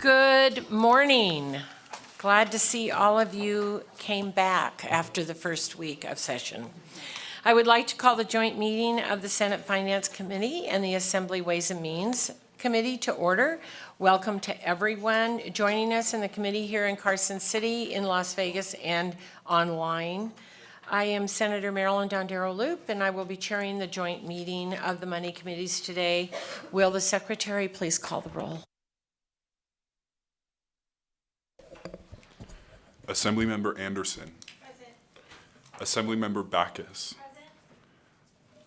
Good morning. Glad to see all of you came back after the first week of session. I would like to call the joint meeting of the Senate Finance Committee and the Assembly Ways and Means Committee to order. Welcome to everyone joining us in the committee here in Carson City, in Las Vegas, and online. I am Senator Marilyn Dondero-Loop, and I will be chairing the joint meeting of the Money Committees today. Will the Secretary please call the roll? Assemblymember Anderson. Present. Assemblymember Backus.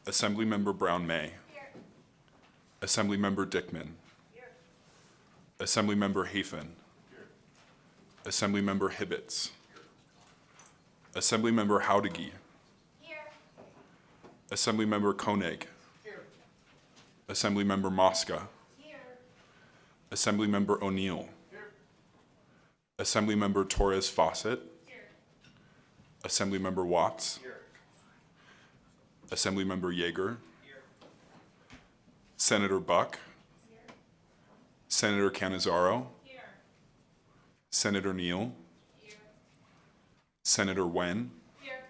Present. Assemblymember Brown-May. Here. Assemblymember Dickman. Here. Assemblymember Hafen. Here. Assemblymember Hibbets. Here. Assemblymember Howdegi. Here. Assemblymember Koenig. Here. Assemblymember Mosca. Here. Assemblymember O'Neill. Assemblymember Torres Fawcett. Here. Assemblymember Watts. Here. Assemblymember Yeager. Here. Senator Buck. Here. Senator Cannizzaro. Here. Senator Neal. Here. Senator Wen. Here.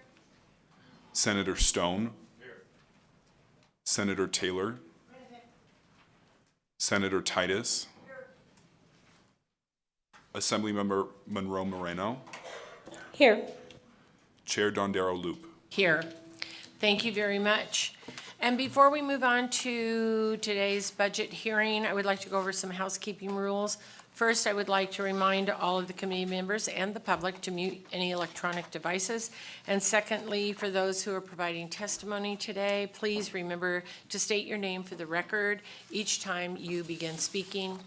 Senator Stone. Here. Senator Taylor. Present. Senator Titus. Here. Assemblymember Monroe Moreno. Here. Chair Dondero-Loop. Here. Thank you very much. And before we move on to today's budget hearing, I would like to go over some housekeeping rules. First, I would like to remind all of the committee members and the public to mute any electronic devices. And secondly, for those who are providing testimony today, please remember to state your name for the record each time you begin speaking.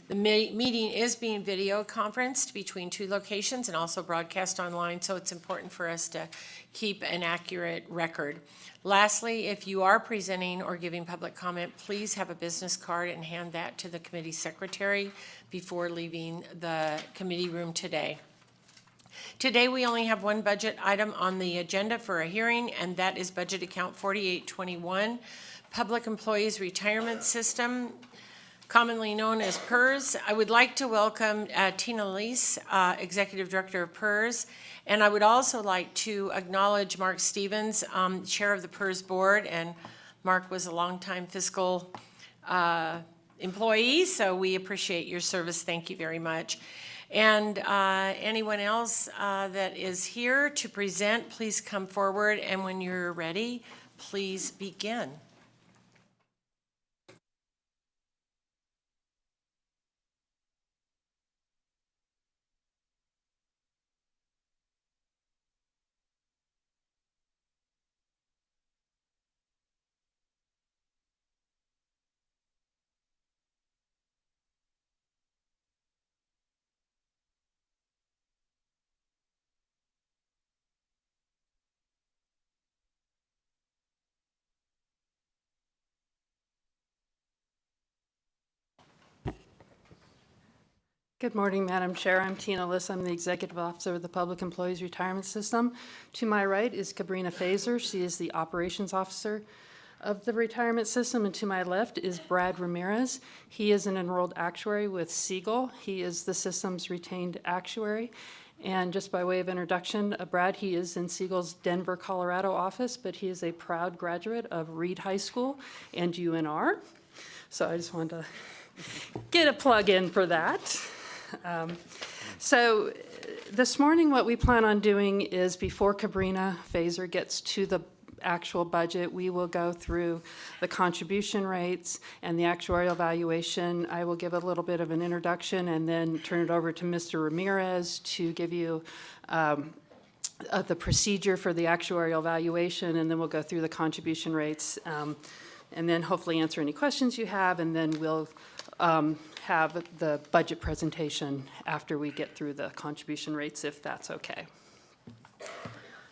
The meeting is being video conferenced between two locations and also broadcast online, so it's important for us to keep an accurate record. Lastly, if you are presenting or giving public comment, please have a business card and hand that to the committee secretary before leaving the committee room today. Today, we only have one budget item on the agenda for a hearing, and that is Budget Account 4821, Public Employees Retirement System, commonly known as PERS. I would like to welcome Tina Leese, Executive Director of PERS, and I would also like to acknowledge Mark Stevens, Chair of the PERS Board, and Mark was a longtime fiscal employee, so we appreciate your service. Thank you very much. And anyone else that is here to present, please come forward, and when you're ready, please begin. Good morning, Madam Chair. I'm Tina Liss. I'm the Executive Officer of the Public Employees Retirement System. To my right is Cabrina Fazer. She is the Operations Officer of the retirement system. And to my left is Brad Ramirez. He is an enrolled actuary with Siegel. He is the system's retained actuary. And just by way of introduction, Brad, he is in Siegel's Denver, Colorado office, but he is a proud graduate of Reed High School and UNR. So I just wanted to get a plug in for that. So this morning what we plan on doing is, before Cabrina Fazer gets to the actual budget, we will go through the contribution rates and the actuarial valuation. I will give a little bit of an introduction and then turn it over to Mr. Ramirez to give you the procedure for the actuarial valuation, and then we'll go through the contribution rates and then hopefully answer any questions you have, and then we'll have the budget presentation after we get through the contribution rates, if that's okay.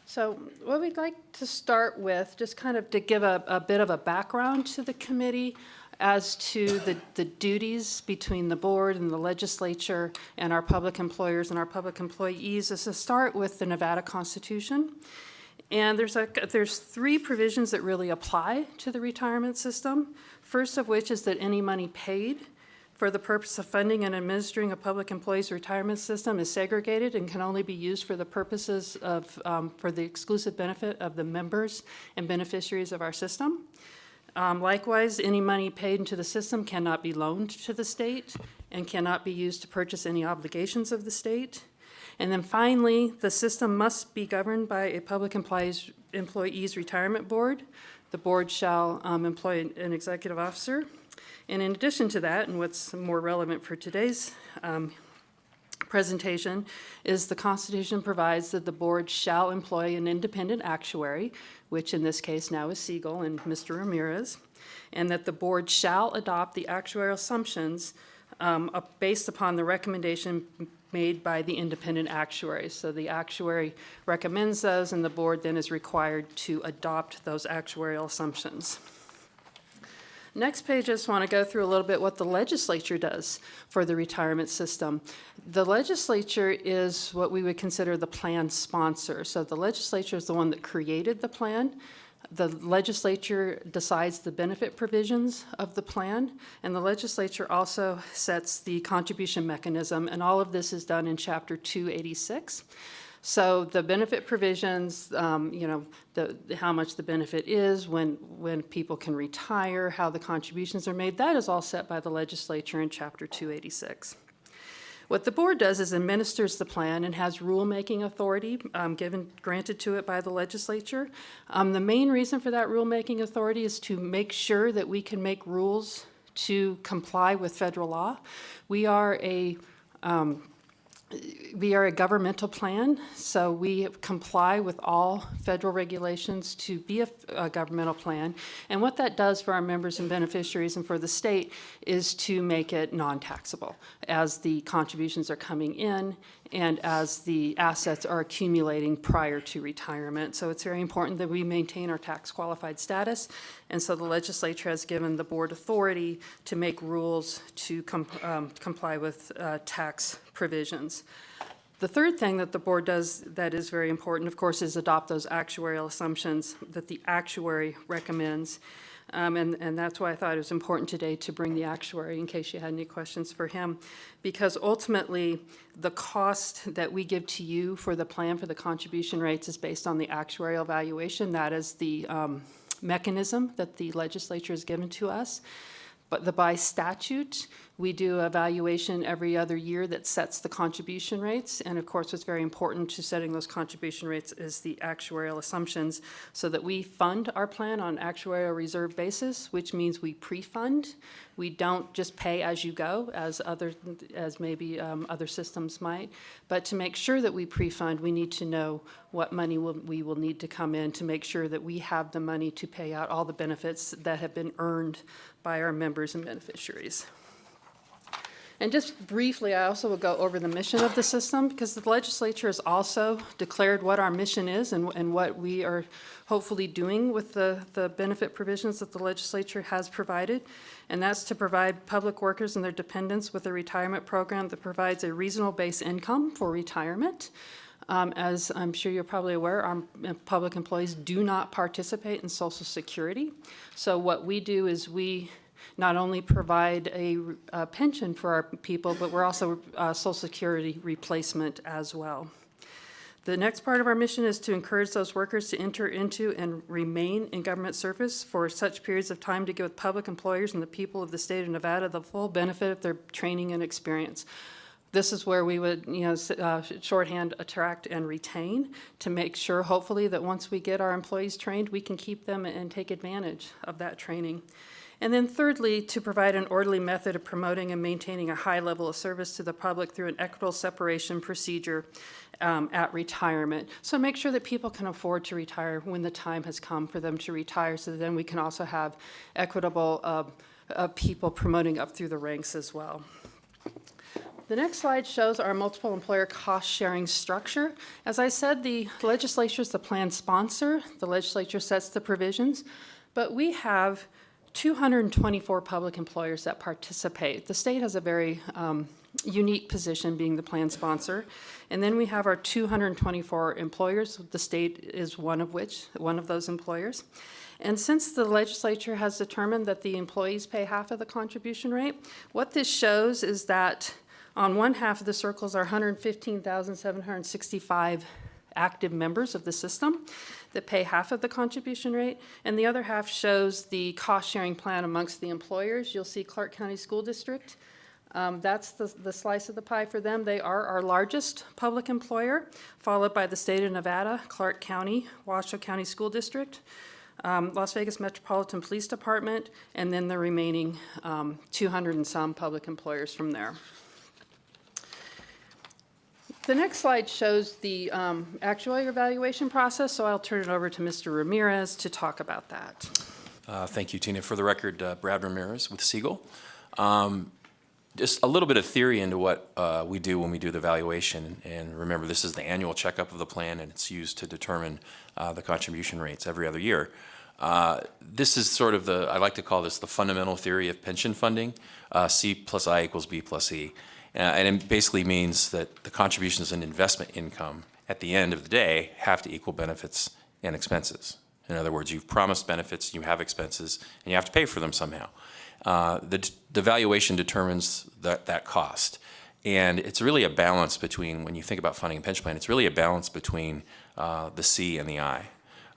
So what we'd like to start with, just kind of to give a bit of a background to the committee as to the duties between the board and the legislature and our public employers and our public employees, is to start with the Nevada Constitution. And there's three provisions that really apply to the retirement system. First of which is that any money paid for the purpose of funding and administering a public employees' retirement system is segregated and can only be used for the purposes of, for the exclusive benefit of the members and beneficiaries of our system. Likewise, any money paid into the system cannot be loaned to the state and cannot be used to purchase any obligations of the state. And then finally, the system must be governed by a public employees retirement board. The board shall employ an executive officer. And in addition to that, and what's more relevant for today's presentation, is the Constitution provides that the board shall employ an independent actuary, which in this case now is Siegel and Mr. Ramirez, and that the board shall adopt the actuarial assumptions based upon the recommendation made by the independent actuary. So the actuary recommends those, and the board then is required to adopt those actuarial assumptions. Next page, I just want to go through a little bit what the legislature does for the retirement system. The legislature is what we would consider the plan sponsor. So the legislature is the one that created the plan. The legislature decides the benefit provisions of the plan, and the legislature also sets the contribution mechanism, and all of this is done in Chapter 286. So the benefit provisions, how much the benefit is, when people can retire, how the contributions are made, that is all set by the legislature in Chapter 286. What the board does is administers the plan and has rulemaking authority granted to it by the legislature. The main reason for that rulemaking authority is to make sure that we can make rules to comply with federal law. We are a governmental plan, so we comply with all federal regulations to be a governmental plan. And what that does for our members and beneficiaries and for the state is to make it non-taxable as the contributions are coming in and as the assets are accumulating prior to retirement. So it's very important that we maintain our tax qualified status. And so the legislature has given the board authority to make rules to comply with tax provisions. The third thing that the board does that is very important, of course, is adopt those actuarial assumptions that the actuary recommends. And that's why I thought it was important today to bring the actuary in case you had any questions for him. Because ultimately, the cost that we give to you for the plan for the contribution rates is based on the actuarial valuation. That is the mechanism that the legislature has given to us. But by statute, we do a valuation every other year that sets the contribution rates. And of course, what's very important to setting those contribution rates is the actuarial assumptions so that we fund our plan on actuarial reserve basis, which means we pre-fund. We don't just pay as you go, as maybe other systems might. But to make sure that we pre-fund, we need to know what money we will need to come in to make sure that we have the money to pay out all the benefits that have been earned by our members and beneficiaries. And just briefly, I also will go over the mission of the system because the legislature has also declared what our mission is and what we are hopefully doing with the benefit provisions that the legislature has provided. And that's to provide public workers and their dependents with a retirement program that provides a reasonable base income for retirement. As I'm sure you're probably aware, our public employees do not participate in Social Security. So what we do is we not only provide a pension for our people, but we're also Social Security replacement as well. The next part of our mission is to encourage those workers to enter into and remain in government service for such periods of time to give public employers and the people of the state of Nevada the full benefit of their training and experience. This is where we would, shorthand attract and retain to make sure, hopefully, that once we get our employees trained, we can keep them and take advantage of that training. And then thirdly, to provide an orderly method of promoting and maintaining a high level of service to the public through an equitable separation procedure at retirement. So make sure that people can afford to retire when the time has come for them to retire, so that then we can also have equitable people promoting up through the ranks as well. The next slide shows our multiple employer cost-sharing structure. As I said, the legislature is the plan sponsor. The legislature sets the provisions, but we have 224 public employers that participate. The state has a very unique position being the plan sponsor. And then we have our 224 employers. The state is one of those employers. And since the legislature has determined that the employees pay half of the contribution rate, what this shows is that on one half of the circles are 115,765 active members of the system that pay half of the contribution rate, and the other half shows the cost-sharing plan amongst the employers. You'll see Clark County School District. That's the slice of the pie for them. They are our largest public employer, followed by the state of Nevada, Clark County, Washoe County School District, Las Vegas Metropolitan Police Department, and then the remaining 200 and some public employers from there. The next slide shows the actuarial evaluation process, so I'll turn it over to Mr. Ramirez to talk about that. Thank you, Tina. For the record, Brad Ramirez with Siegel. Just a little bit of theory into what we do when we do the evaluation. And remember, this is the annual checkup of the plan, and it's used to determine the contribution rates every other year. This is sort of I like to call this the fundamental theory of pension funding, C plus I equals B plus E. And it basically means that the contributions and investment income at the end of the day have to equal benefits and expenses. In other words, you've promised benefits, you have expenses, and you have to pay for them somehow. The valuation determines that cost. And it's really a balance between, when you think about funding a pension plan, it's really a balance between the C and the I.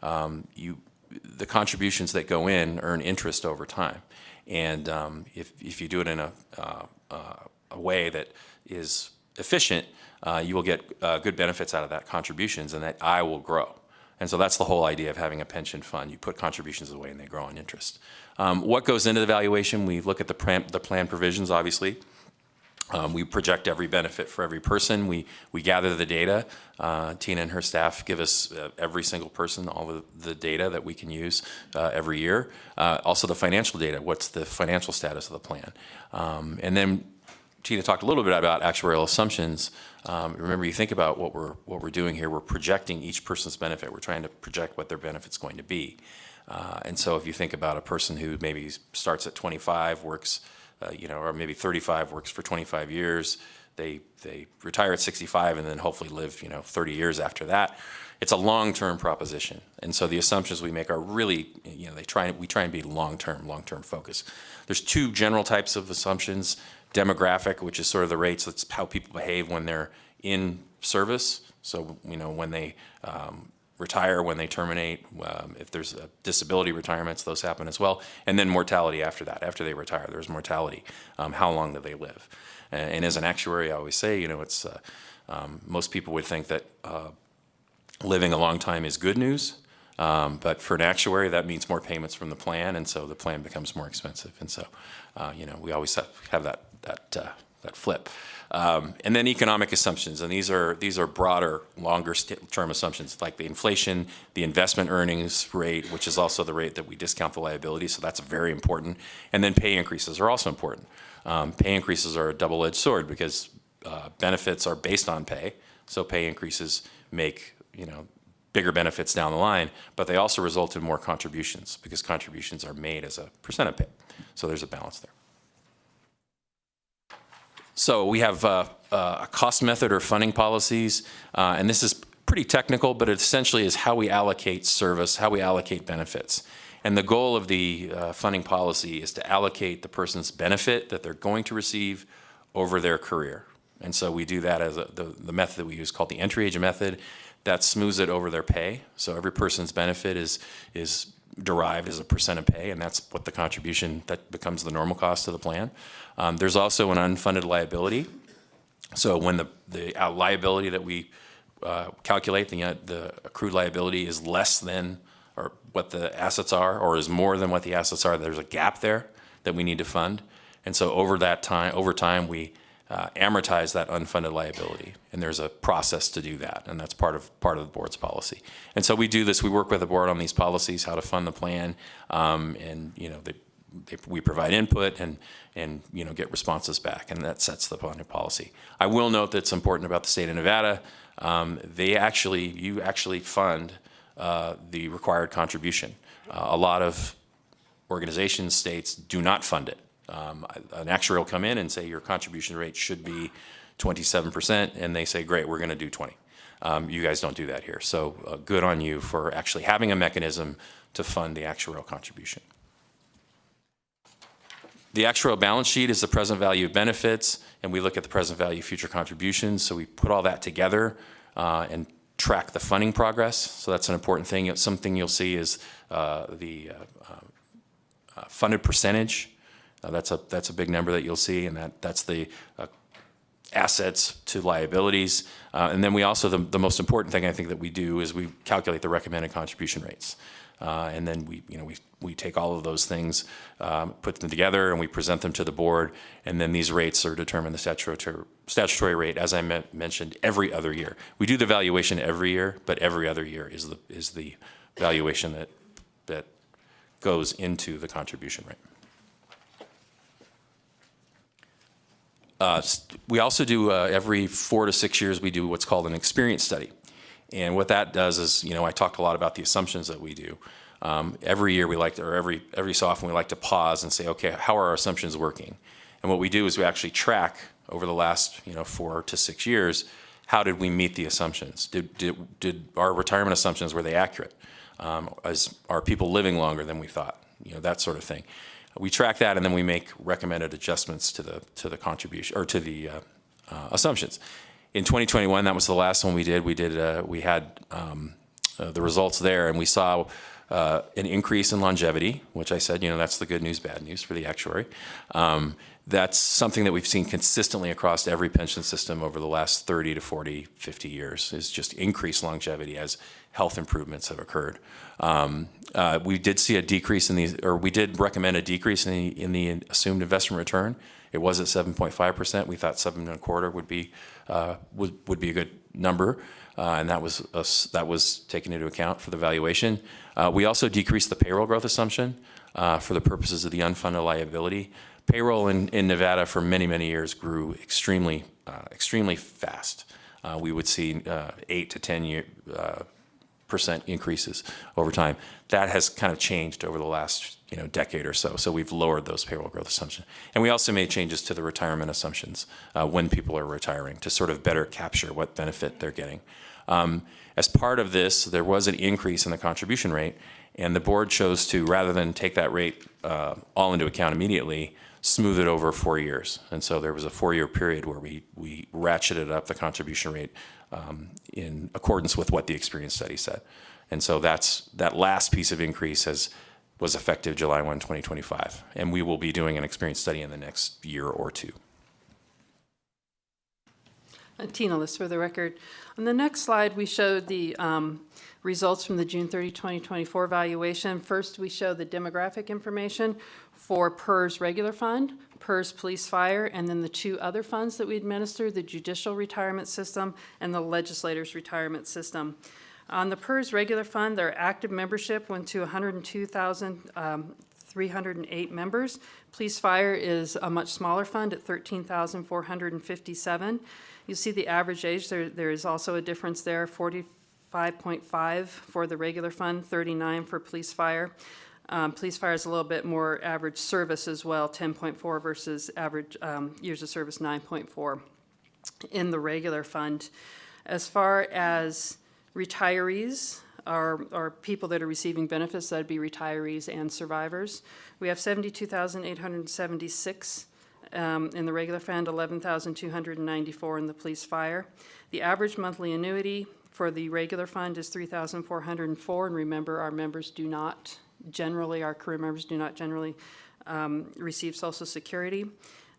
The contributions that go in earn interest over time. And if you do it in a way that is efficient, you will get good benefits out of that contributions, and that I will grow. And so that's the whole idea of having a pension fund. You put contributions away and they grow in interest. What goes into the valuation? We look at the plan provisions, obviously. We project every benefit for every person. We gather the data. Tina and her staff give us, every single person, all of the data that we can use every year. Also the financial data. What's the financial status of the plan? And then Tina talked a little bit about actuarial assumptions. Remember, you think about what we're doing here. We're projecting each person's benefit. We're trying to project what their benefit's going to be. And so if you think about a person who maybe starts at 25, works, or maybe 35, works for 25 years, they retire at 65 and then hopefully live, 30 years after that. It's a long-term proposition. And so the assumptions we make are really, we try and be long-term focus. There's two general types of assumptions. Demographic, which is sort of the rates, that's how people behave when they're in service. So, when they retire, when they terminate, if there's disability retirements, those happen as well. And then mortality after that. After they retire, there's mortality. How long do they live? And as an actuary, I always say, it's most people would think that living a long time is good news. But for an actuary, that means more payments from the plan, and so the plan becomes more expensive. And so, we always have that flip. And then economic assumptions, and these are broader, longer term assumptions, like the inflation, the investment earnings rate, which is also the rate that we discount the liability, so that's very important. And then pay increases are also important. Pay increases are a double-edged sword because benefits are based on pay, so pay increases make, bigger benefits down the line, but they also result in more contributions because contributions are made as a percent of pay. So there's a balance there. So we have a cost method or funding policies, and this is pretty technical, but it essentially is how we allocate service, how we allocate benefits. And the goal of the funding policy is to allocate the person's benefit that they're going to receive over their career. And so we do that as the method that we use called the entry age method. That smooths it over their pay. So every person's benefit is derived as a percent of pay, and that's what the contribution that becomes the normal cost of the plan. There's also an unfunded liability. So when the liability that we calculate, the accrued liability is less than or what the assets are, or is more than what the assets are, there's a gap there that we need to fund. And so over time, we amortize that unfunded liability, and there's a process to do that, and that's part of the board's policy. And so we do this. We work with the board on these policies, how to fund the plan, and we provide input and get responses back, and that sets the policy. I will note that's important about the state of Nevada. You actually fund the required contribution. A lot of organizations, states do not fund it. An actuary will come in and say your contribution rate should be 27%, and they say, great, we're going to do 20. You guys don't do that here. So good on you for actually having a mechanism to fund the actuarial contribution. The actuarial balance sheet is the present value of benefits, and we look at the present value of future contributions. So we put all that together and track the funding progress. So that's an important thing. Something you'll see is the funded percentage. That's a big number that you'll see, and that's the assets to liabilities. And then we also, the most important thing I think that we do is we calculate the recommended contribution rates. And then we take all of those things, put them together, and we present them to the board. And then these rates are determined the statutory rate, as I mentioned, every other year. We do the valuation every year, but every other year is the valuation that goes into the contribution rate. We also do, every 4 to 6 years, we do what's called an experience study. And what that does is, I talked a lot about the assumptions that we do. Every year we like to, or every so often we like to pause and say, okay, how are our assumptions working? And what we do is we actually track over the last, 4 to 6 years, how did we meet the assumptions? Did our retirement assumptions, were they accurate? Are people living longer than we thought? That sort of thing. We track that, and then we make recommended adjustments to the contribution, or to the assumptions. In 2021, that was the last one we did. We had the results there, and we saw an increase in longevity, which I said, that's the good news, bad news for the actuary. That's something that we've seen consistently across every pension system over the last 30 to 40, 50 years, is just increased longevity as health improvements have occurred. We did see a decrease we did recommend a decrease in the assumed investment return. It was at 7.5%. We thought 7.25% would be a good number, and that was taken into account for the valuation. We also decreased the payroll growth assumption for the purposes of the unfunded liability. Payroll in Nevada for many, many years grew extremely fast. We would see 8 to 10% increases over time. That has kind of changed over the last decade or so. So we've lowered those payroll growth assumptions. And we also made changes to the retirement assumptions when people are retiring to sort of better capture what benefit they're getting. As part of this, there was an increase in the contribution rate, and the board chose to, rather than take that rate all into account immediately, smooth it over 4 years. And so there was a 4-year period where we ratcheted up the contribution rate in accordance with what the experience study said. And so that last piece of increase was effective July 1, 2025. And we will be doing an experience study in the next year or two. Tina List for the record. On the next slide, we showed the results from the June 30, 2024 valuation. First, we show the demographic information for PERS regular fund, PERS police fire, and then the 2 other funds that we administer, the judicial retirement system and the legislators retirement system. On the PERS regular fund, their active membership went to 102,308 members. Police fire is a much smaller fund at 13,457. You see the average age, there is also a difference there, 45.5 for the regular fund, 39 for police fire. Police fire is a little bit more average service as well, 10.4 versus average years of service, 9.4 in the regular fund. As far as retirees are people that are receiving benefits, that'd be retirees and survivors. We have 72,876 in the regular fund, 11,294 in the police fire. The average monthly annuity for the regular fund is 3,404, and remember, our career members do not generally receive Social Security.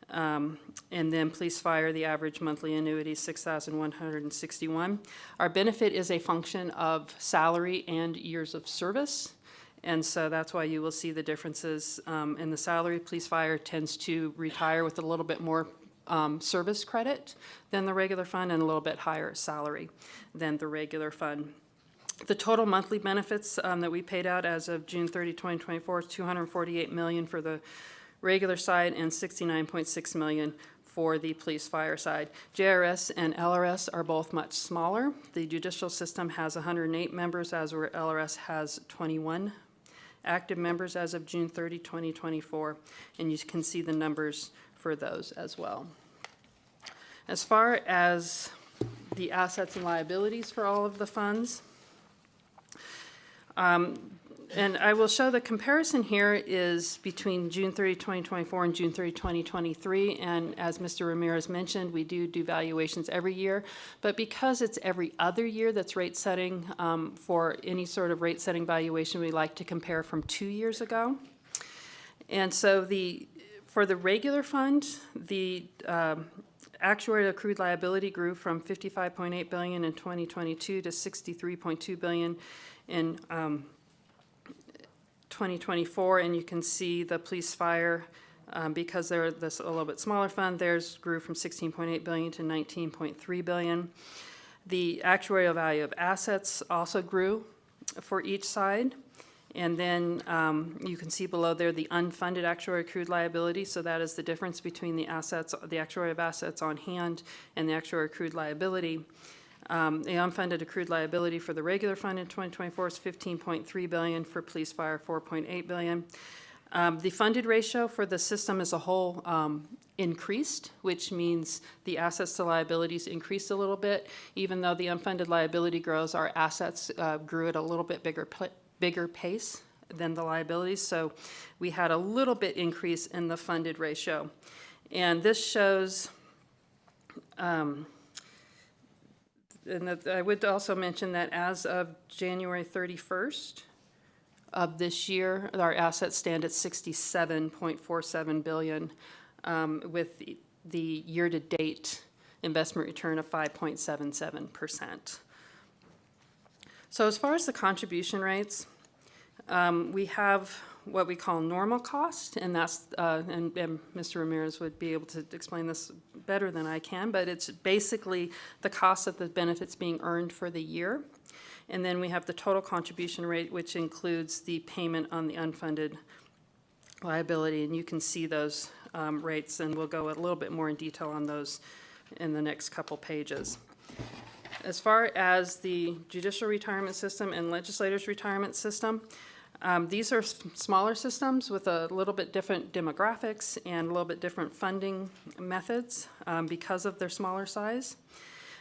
And then police fire, the average monthly annuity is 6,161. Our benefit is a function of salary and years of service. And so that's why you will see the differences in the salary. Police fire tends to retire with a little bit more service credit than the regular fund and a little bit higher salary than the regular fund. The total monthly benefits that we paid out as of June 30, 2024 is $248 million for the regular side and $69.6 million for the police fire side. JRS and LRS are both much smaller. The judicial system has 108 members, as where LRS has 21 active members as of June 30, 2024, and you can see the numbers for those as well. As far as the assets and liabilities for all of the funds, And I will show the comparison here is between June 30, 2024 and June 30, 2023. And as Mr. Ramirez mentioned, we do valuations every year. But because it's every other year that's rate setting, for any sort of rate setting valuation, we like to compare from 2 years ago. And so for the regular fund, the actuarial accrued liability grew from $55.8 billion in 2022 to $63.2 billion in 2024, and you can see the police fire, because they're this a little bit smaller fund, theirs grew from 16.8 billion to 19.3 billion. The actuarial value of assets also grew for each side. And then you can see below there the unfunded actuarial accrued liability. So that is the difference between the assets, the actuarial of assets on hand and the actuarial accrued liability. The unfunded accrued liability for the regular fund in 2024 is 15.3 billion, for police fire 4.8 billion. The funded ratio for the system as a whole increased, which means the assets to liabilities increased a little bit. Even though the unfunded liability grows, our assets grew at a little bit bigger pace than the liabilities. So we had a little bit increase in the funded ratio. And this shows, and that I would also mention that as of January 31st of this year, our assets stand at $67.47 billion, with the year-to-date investment return of 5.77%. So as far as the contribution rates, we have what we call normal cost, and that's, and Mr. Ramirez would be able to explain this better than I can, but it's basically the cost of the benefits being earned for the year. And then we have the total contribution rate, which includes the payment on the unfunded liability, and you can see those rates, and we'll go a little bit more in detail on those in the next couple pages. As far as the judicial retirement system and legislators' retirement system, these are smaller systems with a little bit different demographics and a little bit different funding methods because of their smaller size.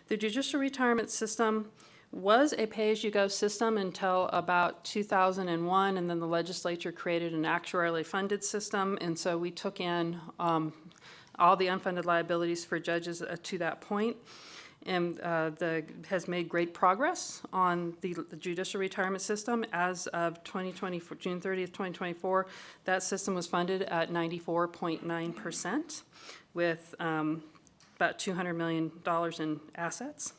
The judicial retirement system was a pay-as-you-go system until about 2001, and then the legislature created an actuarially funded system, and so we took in all the unfunded liabilities for judges to that point. And has made great progress on the judicial retirement system. As of June 30th, 2024, that system was funded at 94.9% with about $200 million in assets.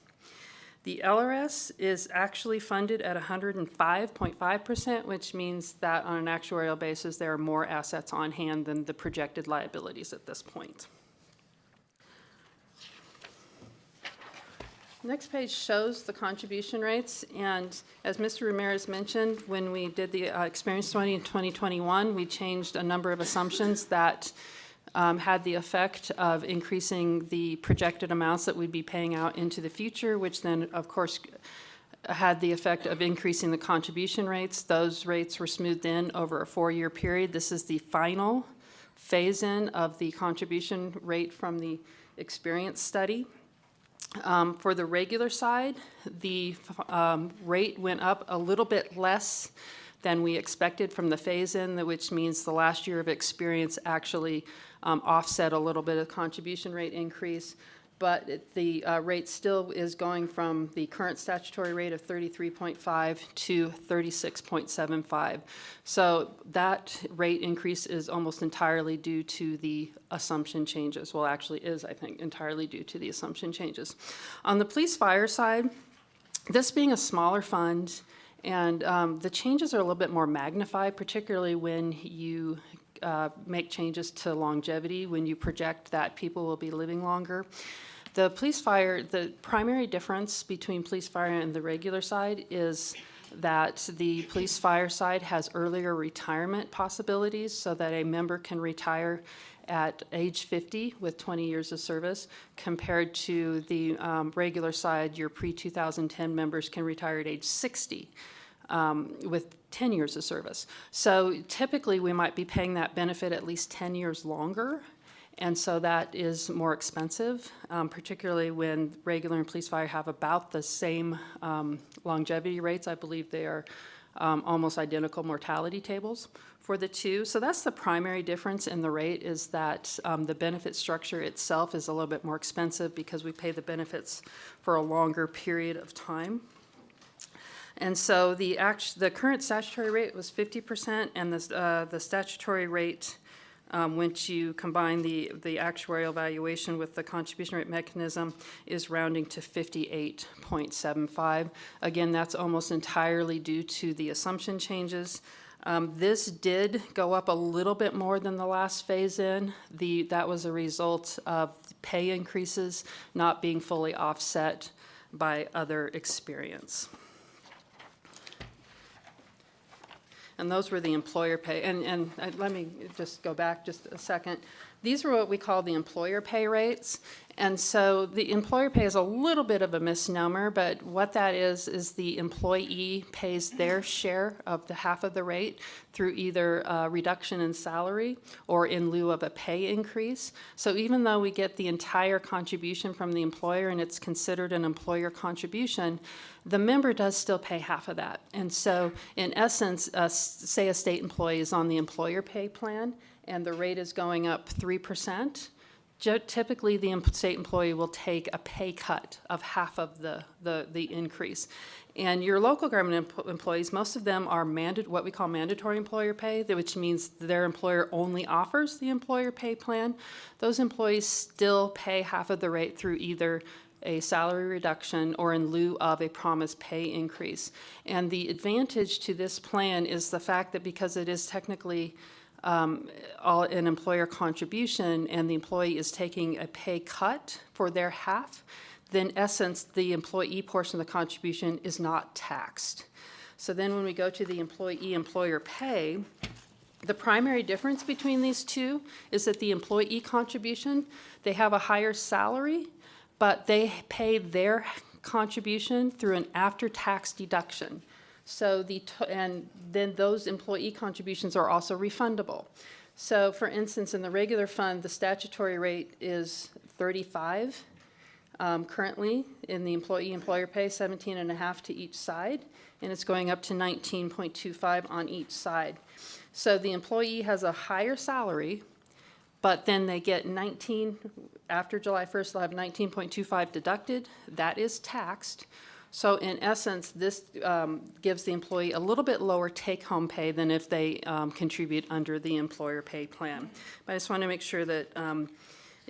The LRS is actually funded at 105.5%, which means that on an actuarial basis, there are more assets on hand than the projected liabilities at this point. Next page shows the contribution rates, and as Mr. Ramirez mentioned, when we did the experience study in 2021, we changed a number of assumptions that had the effect of increasing the projected amounts that we'd be paying out into the future, which then, of course, had the effect of increasing the contribution rates. Those rates were smoothed in over a 4-year period. This is the final phase-in of the contribution rate from the experience study. For the regular side, the rate went up a little bit less than we expected from the phase-in, which means the last year of experience actually offset a little bit of contribution rate increase. But the rate still is going from the current statutory rate of 33.5 to 36.75. So that rate increase is almost entirely due to the assumption changes. Well, actually is, I think, entirely due to the assumption changes. On the police fire side, this being a smaller fund, and the changes are a little bit more magnified, particularly when you make changes to longevity, when you project that people will be living longer. The police fire, the primary difference between police fire and the regular side is that the police fire side has earlier retirement possibilities, so that a member can retire at age 50 with 20 years of service, compared to the regular side, your pre-2010 members can retire at age 60 with 10 years of service. So typically we might be paying that benefit at least 10 years longer. And so that is more expensive, particularly when regular and police fire have about the same longevity rates. I believe they are almost identical mortality tables for the two. So that's the primary difference in the rate, is that the benefit structure itself is a little bit more expensive because we pay the benefits for a longer period of time. And so the current statutory rate was 50%, and the statutory rate, once you combine the actuarial valuation with the contribution rate mechanism, is rounding to 58.75. Again, that's almost entirely due to the assumption changes. This did go up a little bit more than the last phase-in. That was a result of pay increases not being fully offset by other experience. And those were the employer pay. And let me just go back just a second. These are what we call the employer pay rates. And so the employer pay is a little bit of a misnomer, but what that is the employee pays their share of the half of the rate through either a reduction in salary or in lieu of a pay increase. So even though we get the entire contribution from the employer and it's considered an employer contribution, the member does still pay half of that. And so in essence, say a state employee is on the employer pay plan and the rate is going up 3%, typically the state employee will take a pay cut of half of the increase. And your local government employees, most of them are what we call mandatory employer pay, which means their employer only offers the employer pay plan. Those employees still pay half of the rate through either a salary reduction or in lieu of a promised pay increase. And the advantage to this plan is the fact that because it is technically all an employer contribution and the employee is taking a pay cut for their half, then in essence, the employee portion of the contribution is not taxed. So then when we go to the employee-employer pay, the primary difference between these two is that the employee contribution, they have a higher salary, but they pay their contribution through an after-tax deduction. So and then those employee contributions are also refundable. So for instance, in the regular fund, the statutory rate is 35 currently. In the employee-employer pay, 17.5 to each side, and it's going up to 19.25 on each side. So the employee has a higher salary, but then they get after July 1st, they'll have 19.25 deducted. That is taxed. So in essence, this gives the employee a little bit lower take-home pay than if they contribute under the employer pay plan. But I just want to make sure that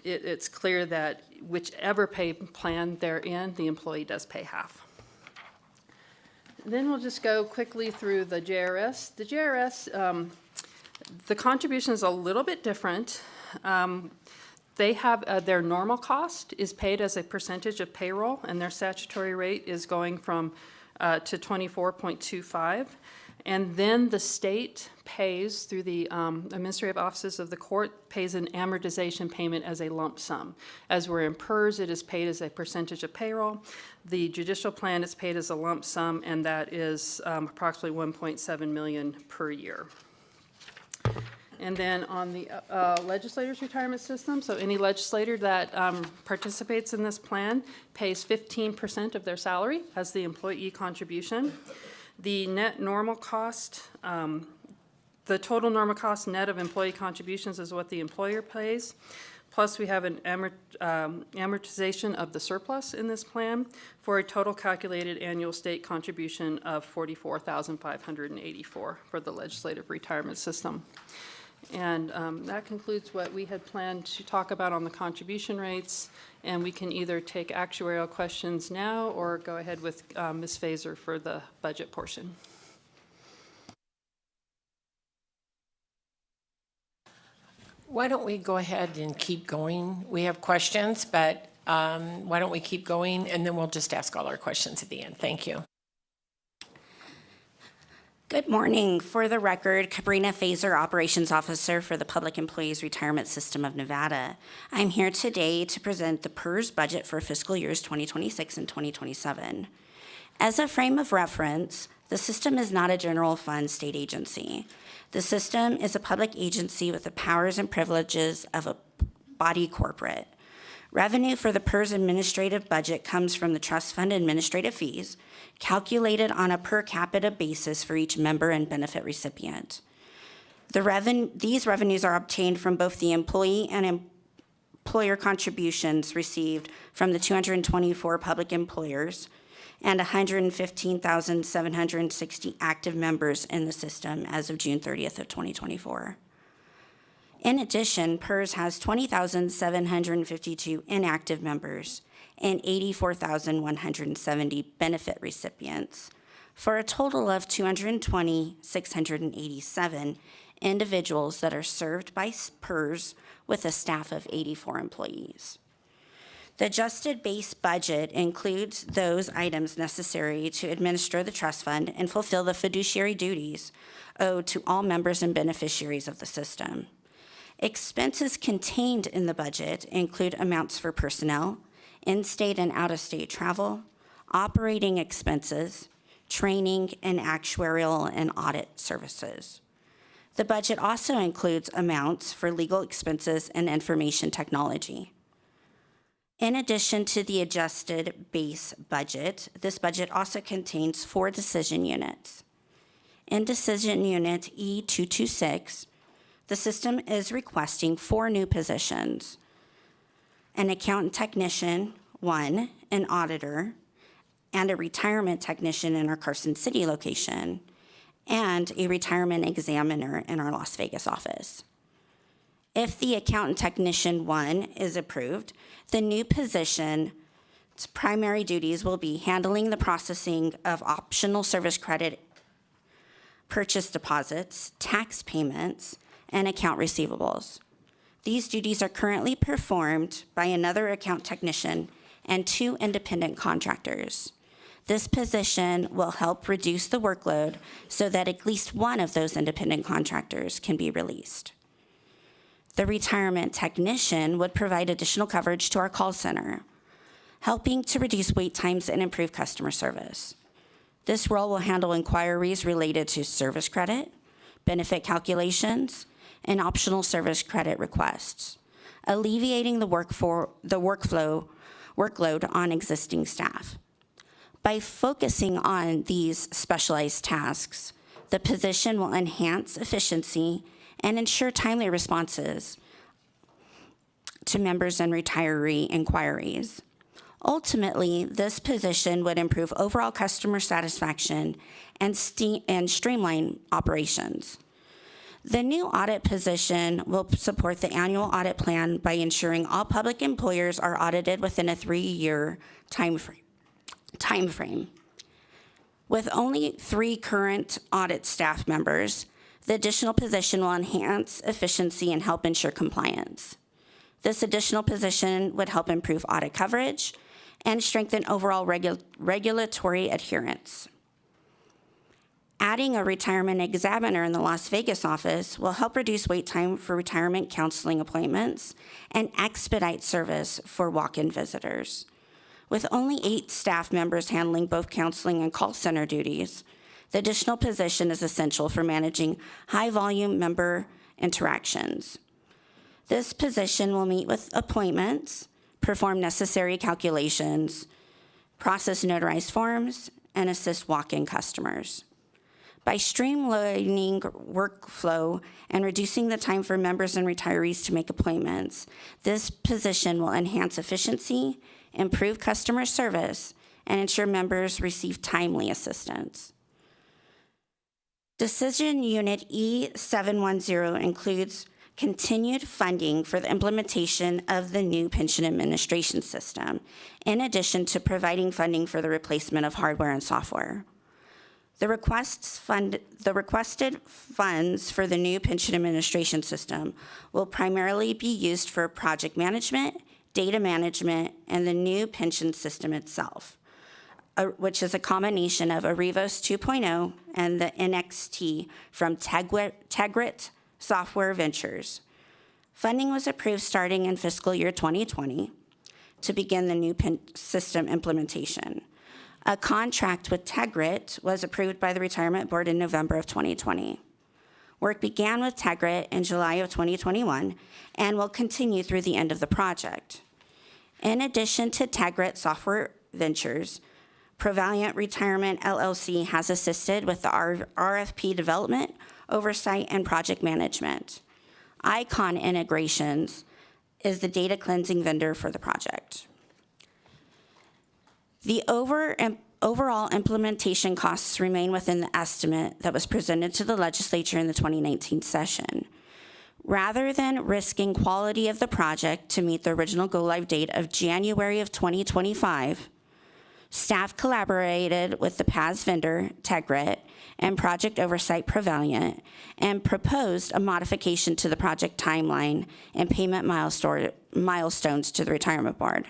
it's clear that whichever pay plan they're in, the employee does pay half. Then we'll just go quickly through the JRS. The JRS, the contribution is a little bit different. They have their normal cost is paid as a percentage of payroll, and their statutory rate is going from to 24.25. And then the state pays through the administrative offices of the court, pays an amortization payment as a lump sum. As we're in PERS, it is paid as a percentage of payroll. The judicial plan is paid as a lump sum, and that is approximately $1.7 million per year. And then on the legislator's retirement system, so any legislator that participates in this plan pays 15% of their salary as the employee contribution. The net normal cost, the total normal cost net of employee contributions is what the employer pays. Plus, we have an amortization of the surplus in this plan for a total calculated annual state contribution of $44,584 for the legislative retirement system. And that concludes what we had planned to talk about on the contribution rates. And we can either take actuarial questions now or go ahead with Ms. Fazer for the budget portion. Why don't we go ahead and keep going? We have questions, but why don't we keep going, and then we'll just ask all our questions at the end. Thank you. Good morning. For the record, Cabrina Fazer, Operations Officer for the Public Employees Retirement System of Nevada. I'm here today to present the PERS budget for fiscal years 2026 and 2027. As a frame of reference, the system is not a general fund state agency. The system is a public agency with the powers and privileges of a body corporate. Revenue for the PERS administrative budget comes from the trust fund administrative fees, calculated on a per capita basis for each member and benefit recipient. These revenues are obtained from both the employee and employer contributions received from the 224 public employers and 115,760 active members in the system as of June 30th of 2024. In addition, PERS has 20,752 inactive members and 84,170 benefit recipients, for a total of 220,687 individuals that are served by PERS with a staff of 84 employees. The adjusted base budget includes those items necessary to administer the trust fund and fulfill the fiduciary duties owed to all members and beneficiaries of the system. Expenses contained in the budget include amounts for personnel, in-state and out-of-state travel, operating expenses, training, and actuarial and audit services. The budget also includes amounts for legal expenses and information technology. In addition to the adjusted base budget, this budget also contains 4 decision units. In Decision Unit E226, the system is requesting 4 new positions: an accountant technician, 1, an auditor, and a retirement technician in our Carson City location, and a retirement examiner in our Las Vegas office. If the accountant technician 1 is approved, the new position's primary duties will be handling the processing of optional service credit, purchase deposits, tax payments, and account receivables. These duties are currently performed by another account technician and 2 independent contractors. This position will help reduce the workload so that at least one of those independent contractors can be released. The retirement technician would provide additional coverage to our call center, helping to reduce wait times and improve customer service. This role will handle inquiries related to service credit, benefit calculations, and optional service credit requests, alleviating the workload on existing staff. By focusing on these specialized tasks, the position will enhance efficiency and ensure timely responses to members and retiree inquiries. Ultimately, this position would improve overall customer satisfaction and streamline operations. The new audit position will support the annual audit plan by ensuring all public employers are audited within a 3-year time frame. With only 3 current audit staff members, the additional position will enhance efficiency and help ensure compliance. This additional position would help improve audit coverage and strengthen overall regulatory adherence. Adding a retirement examiner in the Las Vegas office will help reduce wait time for retirement counseling appointments and expedite service for walk-in visitors. With only 8 staff members handling both counseling and call center duties, the additional position is essential for managing high-volume member interactions. This position will meet with appointments, perform necessary calculations, process notarized forms, and assist walk-in customers. By streamlining workflow and reducing the time for members and retirees to make appointments, this position will enhance efficiency, improve customer service, and ensure members receive timely assistance. Decision Unit E710 includes continued funding for the implementation of the new pension administration system, in addition to providing funding for the replacement of hardware and software. The requested funds for the new pension administration system will primarily be used for project management, data management, and the new pension system itself, which is a combination of Arivos 2.0 and the NXT from Tegrit Software Ventures. Funding was approved starting in fiscal year 2020 to begin the new system implementation. A contract with Tegrit was approved by the Retirement Board in November of 2020. Work began with Tegrit in July of 2021 and will continue through the end of the project. In addition to Tegrit Software Ventures, Provaliant Retirement LLC has assisted with the RFP development, oversight, and project management. Icon Integrations is the data cleansing vendor for the project. The overall implementation costs remain within the estimate that was presented to the legislature in the 2019 session. Rather than risking quality of the project to meet the original go-live date of January of 2025, staff collaborated with the PAS vendor, Tegrit, and project oversight Provaliant, and proposed a modification to the project timeline and payment milestones to the retirement board.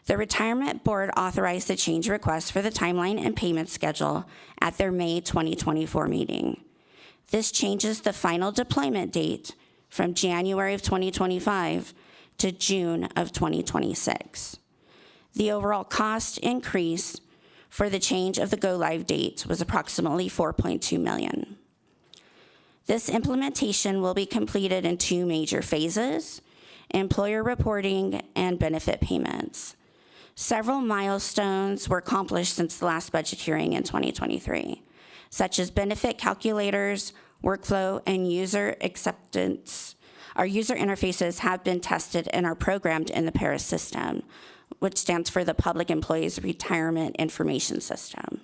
The retirement board authorized the change request for the timeline and payment schedule at their May 2024 meeting. This changes the final deployment date from January of 2025 to June of 2026. The overall cost increase for the change of the go-live date was approximately $4.2 million. This implementation will be completed in 2 major phases: employer reporting and benefit payments. Several milestones were accomplished since the last budget hearing in 2023, such as benefit calculators, workflow, and user acceptance. Our user interfaces have been tested and are programmed in the PARIS system, which stands for the Public Employees Retirement Information System.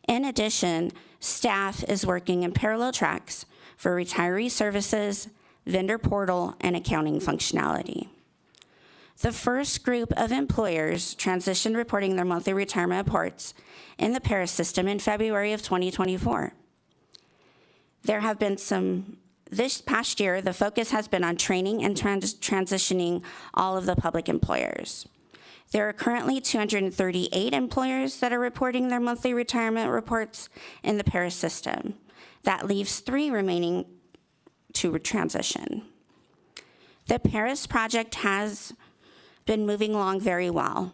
In addition, staff is working in parallel tracks for retiree services, vendor portal, and accounting functionality. The first group of employers transitioned reporting their monthly retirement reports in the PARIS system in February of 2024. There have been this past year, the focus has been on training and transitioning all of the public employers. There are currently 238 employers that are reporting their monthly retirement reports in the PARIS system. That leaves 3 remaining to transition. The PARIS project has been moving along very well.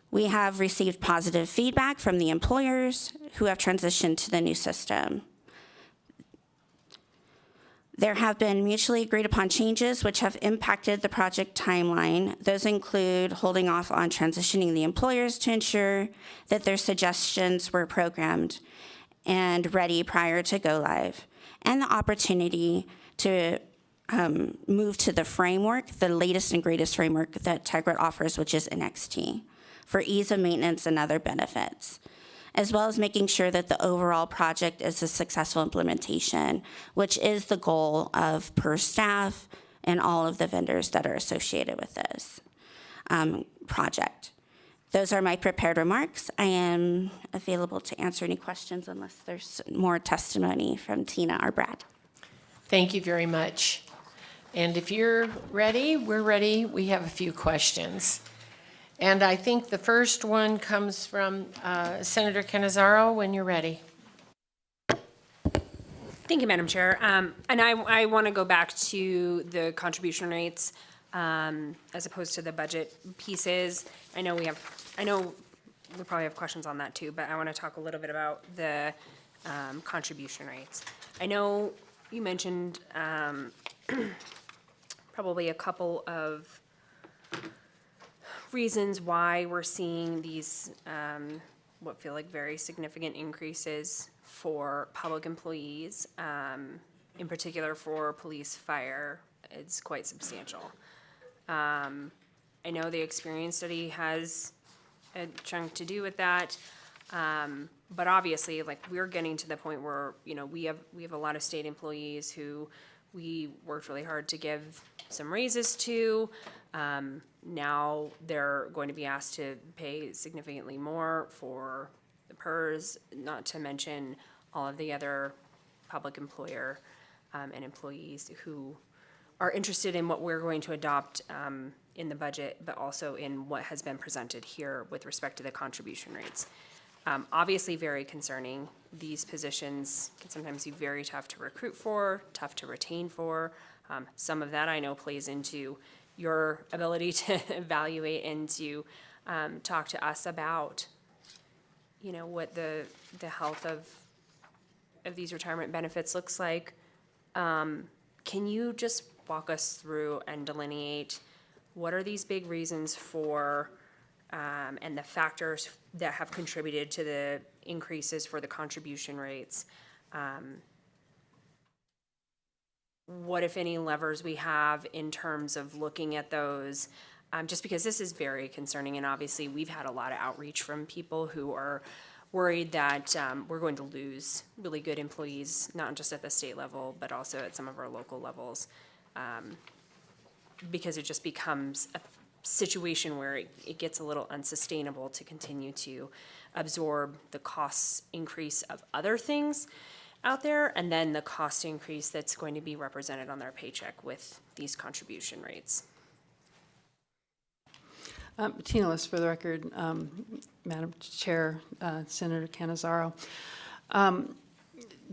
We have received positive feedback from the employers who have transitioned to the new system. There have been mutually agreed upon changes which have impacted the project timeline. Those include holding off on transitioning the employers to ensure that their suggestions were programmed and ready prior to go live, and the opportunity to move to the framework, the latest and greatest framework that Tegrit offers, which is NXT, for ease of maintenance and other benefits, as well as making sure that the overall project is a successful implementation, which is the goal of PERS staff and all of the vendors that are associated with this project. Those are my prepared remarks. I am available to answer any questions unless there's more testimony from Tina or Brad. Thank you very much. And if you're ready, we're ready. We have a few questions. And I think the first one comes from Senator Cannizzaro, when you're ready. Thank you, Madam Chair. And I want to go back to the contribution rates as opposed to the budget pieces. I know we probably have questions on that too, but I want to talk a little bit about the contribution rates. I know you mentioned probably a couple of reasons why we're seeing these what feel like very significant increases for public employees, in particular for police, fire. It's quite substantial. I know the experience study has a chunk to do with that, but obviously, like, we're getting to the point where, you know, we have a lot of state employees who we worked really hard to give some raises to. Now they're going to be asked to pay significantly more for the PERS, not to mention all of the other public employer and employees who are interested in what we're going to adopt in the budget, but also in what has been presented here with respect to the contribution rates. Obviously very concerning. These positions can sometimes be very tough to recruit for, tough to retain for. Some of that I know plays into your ability to evaluate and to talk to us about, you know, what the health of these retirement benefits looks like. Can you just walk us through and delineate what are these big reasons for, and the factors that have contributed to the increases for the contribution rates? What, if any, levers we have in terms of looking at those? Just because this is very concerning, and obviously we've had a lot of outreach from people who are worried that we're going to lose really good employees, not just at the state level, but also at some of our local levels, because it just becomes a situation where it gets a little unsustainable to continue to absorb the cost increase of other things out there, and then the cost increase that's going to be represented on their paycheck with these contribution rates. Tina List, for the record, Madam Chair, Senator Cannizzaro.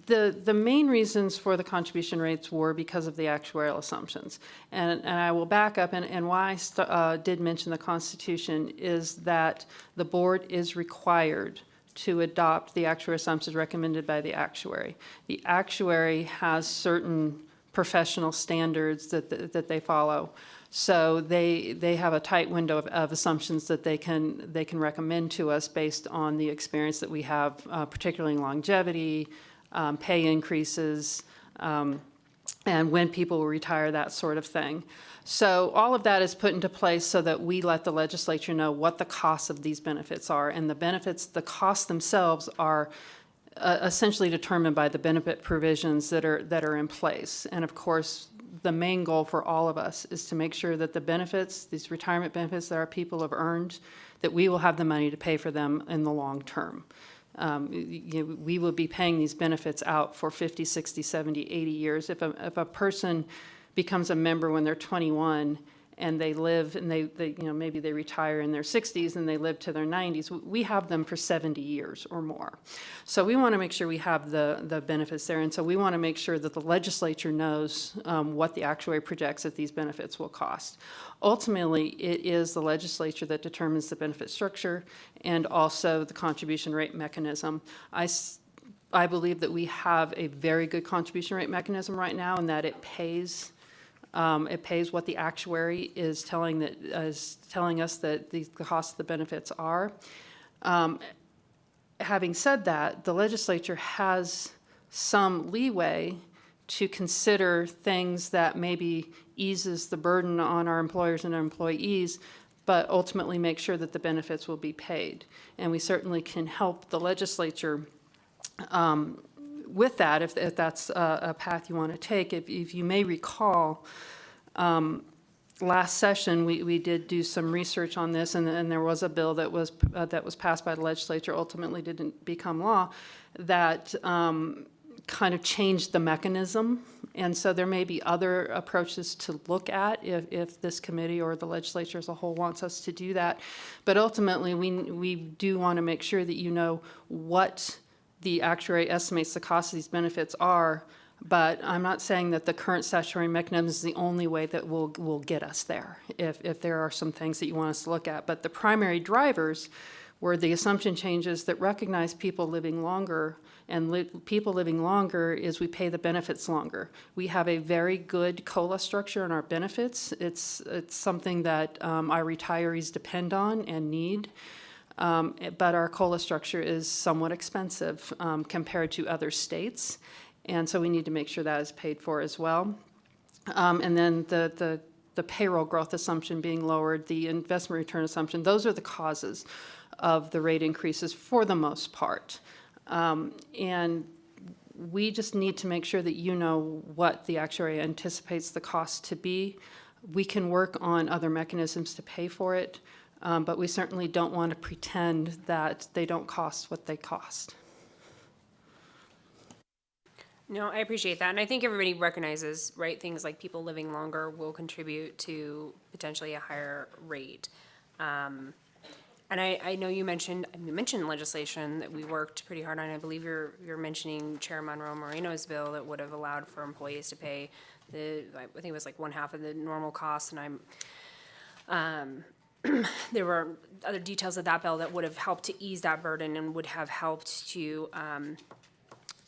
The main reasons for the contribution rates were because of the actuarial assumptions. And I will back up, and why I did mention the Constitution is that the board is required to adopt the actuarial assumptions recommended by the actuary. The actuary has certain professional standards that they follow. So they have a tight window of assumptions that they can recommend to us based on the experience that we have, particularly in longevity, pay increases, and when people will retire, that sort of thing. So all of that is put into place so that we let the legislature know what the costs of these benefits are. And the benefits, the costs themselves are essentially determined by the benefit provisions that are in place. And of course, the main goal for all of us is to make sure that the benefits, these retirement benefits that our people have earned, that we will have the money to pay for them in the long term. We will be paying these benefits out for 50, 60, 70, 80 years. If a person becomes a member when they're 21 and they live and they maybe they retire in their 60s and they live to their 90s, we have them for 70 years or more. So we want to make sure we have the benefits there. And so we want to make sure that the legislature knows what the actuary projects that these benefits will cost. Ultimately, it is the legislature that determines the benefit structure and also the contribution rate mechanism. I believe that we have a very good contribution rate mechanism right now, and that it pays what the actuary is telling us that the cost of the benefits are. Having said that, the legislature has some leeway to consider things that maybe eases the burden on our employers and our employees, but ultimately make sure that the benefits will be paid. And we certainly can help the legislature with that, if that's a path you want to take. If you may recall, last session we did do some research on this, and there was a bill that was passed by the legislature, ultimately didn't become law, that kind of changed the mechanism. And so there may be other approaches to look at if this committee or the legislature as a whole wants us to do that. But ultimately, we do want to make sure that you know what the actuary estimates the cost of these benefits are, but I'm not saying that the current statutory mechanism is the only way that will get us there, if there are some things that you want us to look at. But the primary drivers were the assumption changes that recognize people living longer, and people living longer is we pay the benefits longer. We have a very good COLA structure in our benefits. It's something that our retirees depend on and need. But our COLA structure is somewhat expensive compared to other states, and so we need to make sure that is paid for as well. And then the payroll growth assumption being lowered, the investment return assumption, those are the causes of the rate increases for the most part. And we just need to make sure that you know what the actuary anticipates the cost to be. We can work on other mechanisms to pay for it. But we certainly don't want to pretend that they don't cost what they cost. No, I appreciate that. And I think everybody recognizes, right, things like people living longer will contribute to potentially a higher rate. And I know you mentioned legislation that we worked pretty hard on. I believe you're mentioning Chair Monroe Moreno's bill that would have allowed for employees to pay I think it was like 1/2 of the normal cost, and there were other details of that bill that would have helped to ease that burden and would have helped to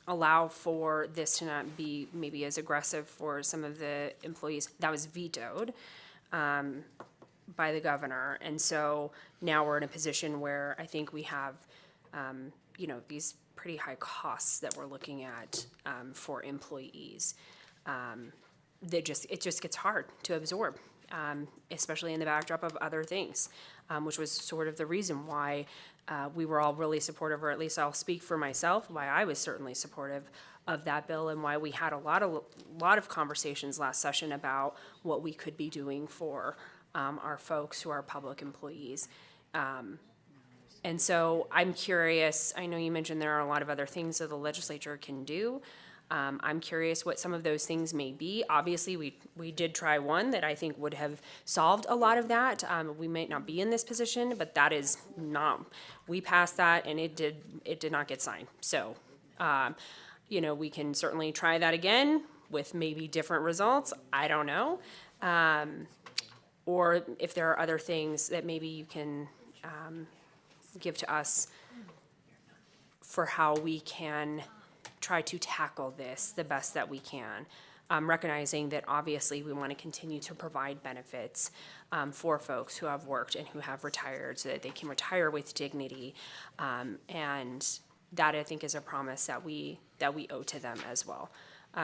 allow for this to not be maybe as aggressive for some of the employees. That was vetoed. by the governor. And so now we're in a position where I think we have, these pretty high costs that we're looking at for employees. It just gets hard to absorb, especially in the backdrop of other things, which was sort of the reason why we were all really supportive, or at least I'll speak for myself, why I was certainly supportive of that bill, and why we had a lot of conversations last session about what we could be doing for our folks who are public employees. And so I'm curious, I know you mentioned there are a lot of other things that the legislature can do. I'm curious what some of those things may be. Obviously, we did try one that I think would have solved a lot of that. We might not be in this position, but that is not, we passed that and it did not get signed. So, we can certainly try that again with maybe different results. I don't know. Or if there are other things that maybe you can give to us for how we can try to tackle this the best that we can, recognizing that obviously we want to continue to provide benefits for folks who have worked and who have retired so that they can retire with dignity. And that, I think, is a promise that we owe to them as well.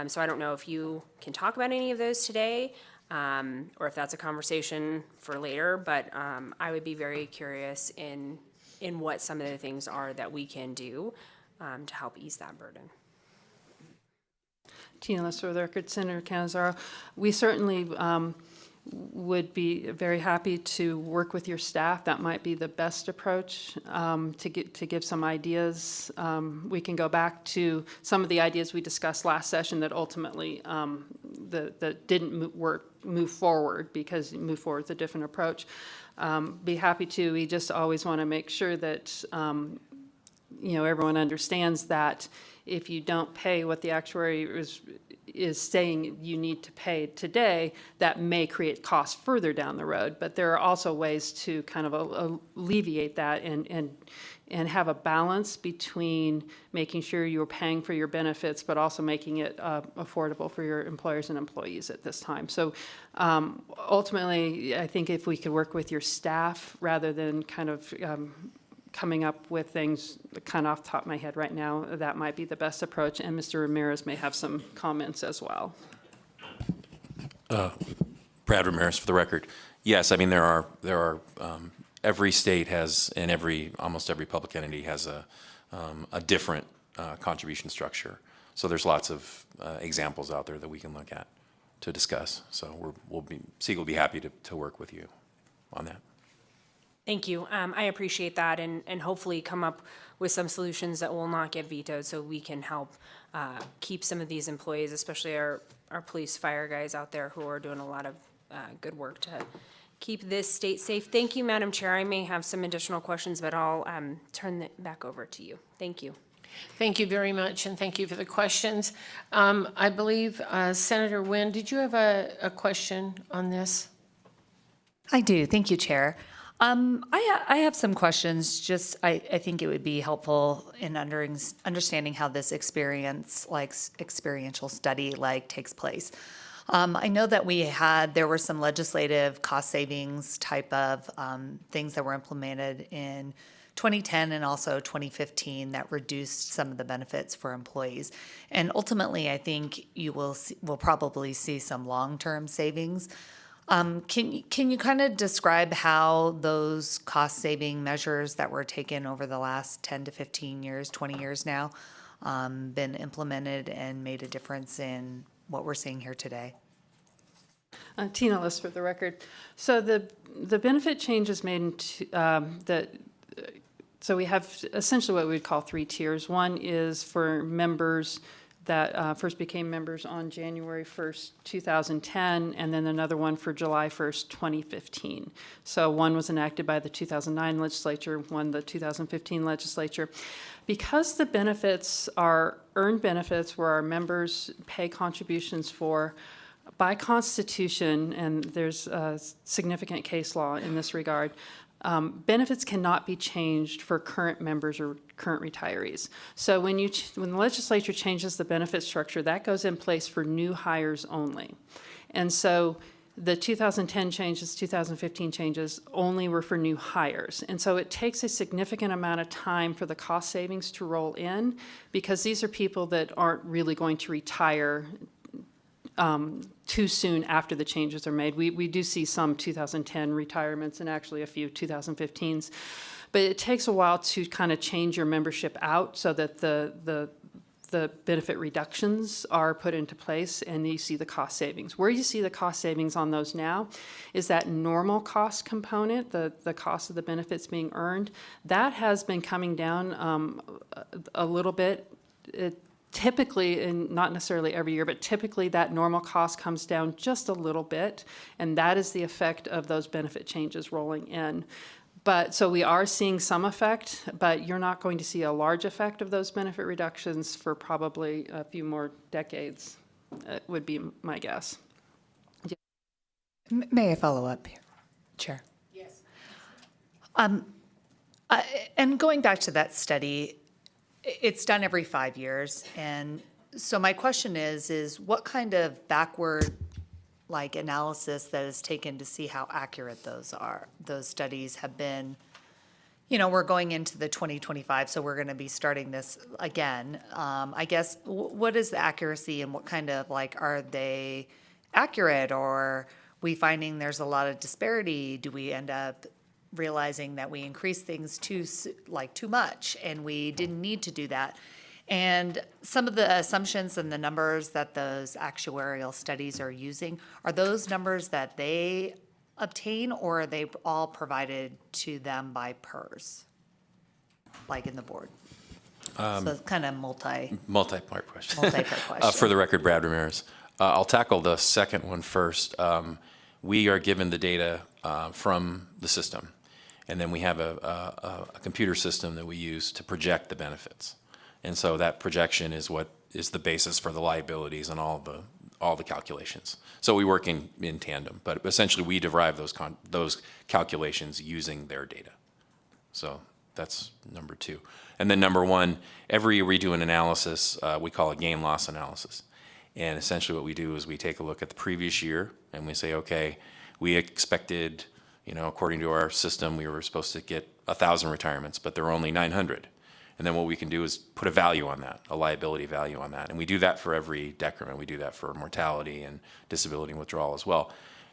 So I don't know if you can talk about any of those today, or if that's a conversation for later, but I would be very curious in what some of the things are that we can do to help ease that burden. Tina List for the record, Senator Canizaro. We certainly would be very happy to work with your staff. That might be the best approach to give some ideas. We can go back to some of the ideas we discussed last session that ultimately that didn't move forward because move forward with a different approach. Be happy to. We just always want to make sure that everyone understands that if you don't pay what the actuary is saying you need to pay today, that may create costs further down the road. But there are also ways to kind of alleviate that and have a balance between making sure you're paying for your benefits, but also making it affordable for your employers and employees at this time. So ultimately, I think if we could work with your staff rather than kind of coming up with things kind of off the top of my head right now, that might be the best approach. And Mr. Ramirez may have some comments as well. Brad Ramirez for the record. Yes, I mean, there are every state has, and almost every public entity has a different contribution structure. So there's lots of examples out there that we can look at to discuss. So Siegel will be happy to work with you on that. Thank you. I appreciate that, and hopefully come up with some solutions that will not get vetoed so we can help keep some of these employees, especially our police fire guys out there who are doing a lot of good work to keep this state safe. Thank you, Madam Chair. I may have some additional questions, but I'll turn it back over to you. Thank you. Thank you very much, and thank you for the questions. I believe Senator Nguyen, did you have a question on this? I do. Thank you, Chair. I have some questions. Just I think it would be helpful in understanding how this experiential study takes place. I know that there were some legislative cost savings type of things that were implemented in 2010 and also 2015 that reduced some of the benefits for employees. And ultimately, I think we'll probably see some long-term savings. Can you kind of describe how those cost-saving measures that were taken over the last 10 to 15 years, 20 years now, been implemented and made a difference in what we're seeing here today? Tina List for the record. So the benefit changes made so we have essentially what we would call 3 tiers. One is for members that first became members on January 1st, 2010, and then another one for July 1st, 2015. So one was enacted by the 2009 legislature, one the 2015 legislature. Because the benefits are earned benefits where our members pay contributions for, by Constitution, and there's a significant case law in this regard, benefits cannot be changed for current members or current retirees. So when the legislature changes the benefit structure, that goes in place for new hires only. And so The 2010 changes, 2015 changes only were for new hires. And so it takes a significant amount of time for the cost savings to roll in, because these are people that aren't really going to retire too soon after the changes are made. We do see some 2010 retirements and actually a few 2015s. But it takes a while to kind of change your membership out so that the benefit reductions are put into place and you see the cost savings. Where you see the cost savings on those now is that normal cost component, the cost of the benefits being earned. That has been coming down a little bit. Typically, and not necessarily every year, but typically that normal cost comes down just a little bit, and that is the effect of those benefit changes rolling in. But, so we are seeing some effect, but you're not going to see a large effect of those benefit reductions for probably a few more decades, would be my guess. May I follow up here, Chair? Yes. And going back to that study, it's done every 5 years. And so my question is what kind of backward analysis that is taken to see how accurate those studies have been? We're going into the 2025, so we're going to be starting this again. I guess, what is the accuracy and what kind of, are they accurate, or we finding there's a lot of disparity? Do we end up realizing that we increased things too much and we didn't need to do that? And some of the assumptions and the numbers that those actuarial studies are using, are those numbers that they obtain, or are they all provided to them by PERS, in the board? So it's kind of Multi-part question. multi-part question. For the record, Brad Ramirez. I'll tackle the second one first. We are given the data from the system, and then we have a computer system that we use to project the benefits. And so that projection is what is the basis for the liabilities and all the calculations. So we work in tandem, but essentially we derive those calculations using their data. So that's number two. And then number one, every year we do an analysis, we call it gain loss analysis. And essentially what we do is we take a look at the previous year and we say, okay, we expected, according to our system, we were supposed to get 1,000 retirements, but there were only 900. And then what we can do is put a value on that, a liability value on that. And we do that for every decrement. We do that for mortality and disability and withdrawal as well,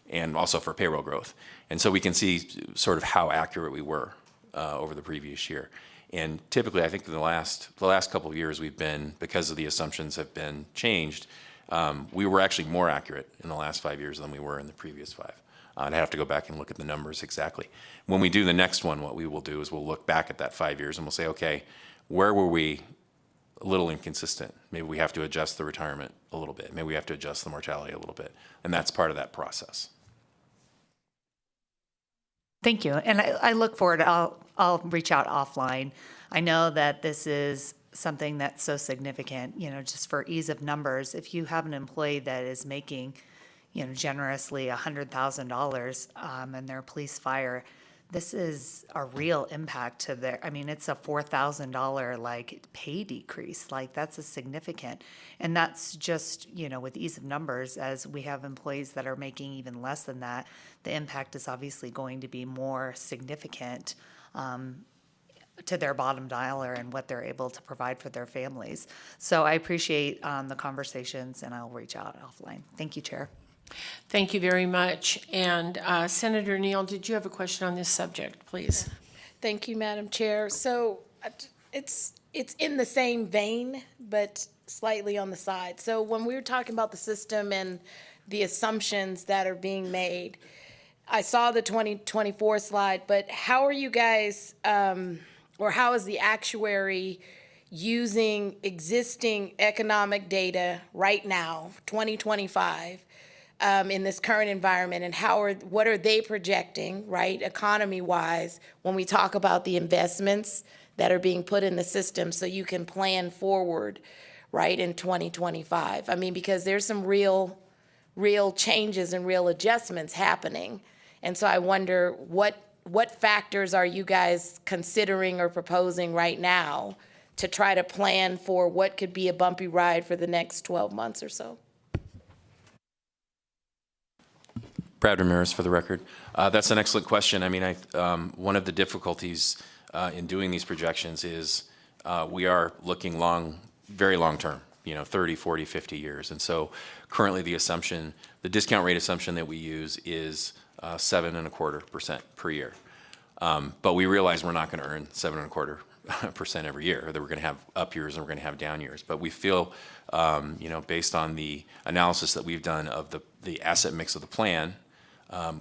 and also for payroll growth. And so we can see sort of how accurate we were over the previous year. And typically, I think in the last couple of years, we've been, because of the assumptions have been changed, we were actually more accurate in the last 5 years than we were in the previous 5. I'd have to go back and look at the numbers exactly. When we do the next one, what we will do is we'll look back at that 5 years and we'll say, okay, where were we a little inconsistent? Maybe we have to adjust the retirement a little bit. Maybe we have to adjust the mortality a little bit. And that's part of that process. Thank you. And I look forward, I'll reach out offline. I know that this is something that's so significant, just for ease of numbers. If you have an employee that is making, generously $100,000 and their police fire, this is a real impact to it's a $4,000 pay decrease. That's a significant, and that's just, with ease of numbers. As we have employees that are making even less than that, the impact is obviously going to be more significant to their bottom dollar and what they're able to provide for their families. So I appreciate the conversations, and I'll reach out offline. Thank you, Chair. Thank you very much. And Senator Neal, did you have a question on this subject, please? Thank you, Madam Chair. So it's in the same vein, but slightly on the side. So when we were talking about the system and the assumptions that are being made, I saw the 2024 slide, but how are you guys, or how is the actuary using existing economic data right now, 2025, in this current environment, and what are they projecting, right, economy-wise, when we talk about the investments that are being put in the system, so you can plan forward, right, in 2025? Because there's some real changes and real adjustments happening, and so I wonder what factors are you guys considering or proposing right now to try to plan for what could be a bumpy ride for the next 12 months or so? Brad Ramirez for the record. That's an excellent question. I mean, one of the difficulties in doing these projections is we are looking very long term, 30, 40, 50 years. And so currently the discount rate assumption that we use is 7.25% per year. But we realize we're not going to earn 7.25% every year, that we're going to have up years and we're going to have down years. But we feel, based on the analysis that we've done of the asset mix of the plan,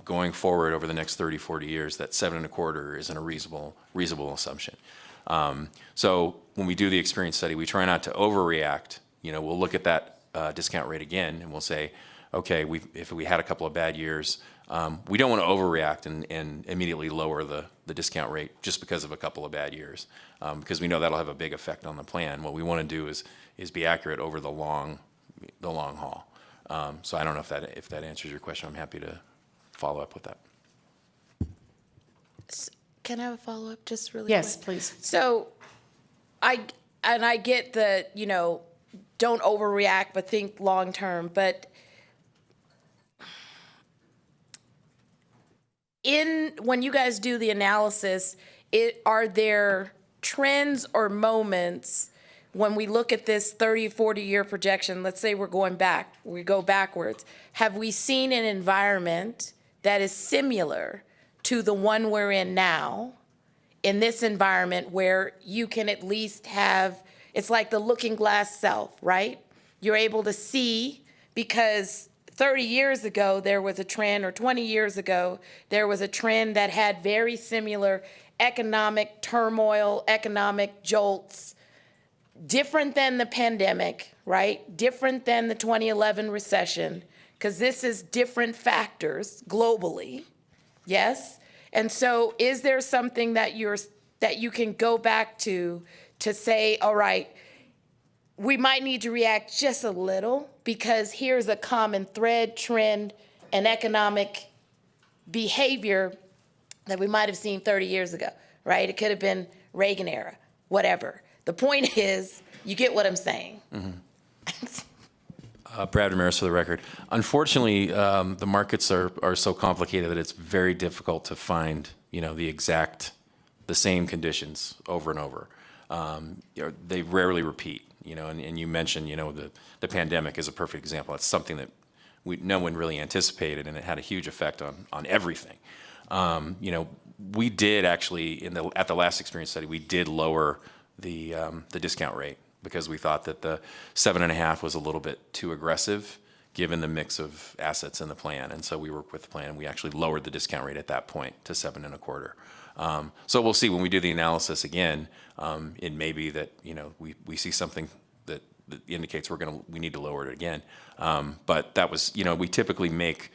going forward over the next 30, 40 years, that 7.25 isn't a reasonable assumption. So when we do the experience study, we try not to overreact. We'll look at that discount rate again and we'll say, okay, if we had a couple of bad years, we don't want to overreact and immediately lower the discount rate just because of a couple of bad years, because we know that'll have a big effect on the plan. What we want to do is be accurate over the long haul. So I don't know if that answers your question. I'm happy to follow up with that. Can I have a follow-up just really quick? Yes, please. So I get the, don't overreact, but think long-term, but when you guys do the analysis, are there trends or moments when we look at this 30, 40-year projection, let's say we go backwards, have we seen an environment that is similar to the one we're in now, in this environment where you can at least have, it's like the looking glass self, right? You're able to see, because 30 years ago there was a trend, or 20 years ago there was a trend that had very similar economic turmoil, economic jolts, different than the pandemic, right? Different than the 2011 recession, because this is different factors globally, yes? And so is there something that you can go back to say, all right, we might need to react just a little because here's a common thread, trend, and economic behavior that we might have seen 30 years ago, right? It could have been Reagan era, whatever. The point is, you get what I'm saying. Brad Ramirez for the record. Unfortunately, the markets are so complicated that it's very difficult to find, the same conditions over and over. They rarely repeat, and you mentioned, the pandemic is a perfect example. It's something that no one really anticipated, and it had a huge effect on everything. We did actually, at the last experience study, we did lower the discount rate because we thought that the 7.5 was a little bit too aggressive given the mix of assets in the plan. And so we worked with the plan and we actually lowered the discount rate at that point to 7.25. So we'll see when we do the analysis again, it may be that, we see something that indicates we need to lower it again. But that was, we typically make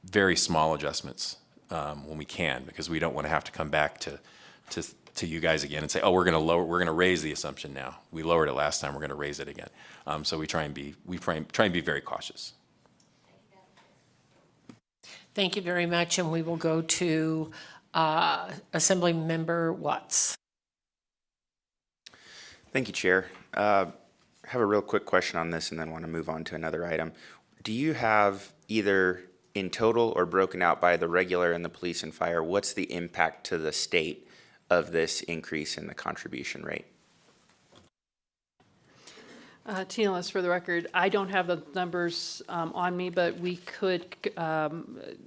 very small adjustments when we can, because we don't want to have to come back to you guys again and say, oh, we're going to raise the assumption now. We lowered it last time, we're going to raise it again. So we try and be very cautious. Thank you very much, and we will go to Assemblymember Watts. Thank you, Chair. I have a real quick question on this and then want to move on to another item. Do you have either in total or broken out by the regular and the police and fire, what's the impact to the state of this increase in the contribution rate? Tina List for the record. I don't have the numbers on me, but we could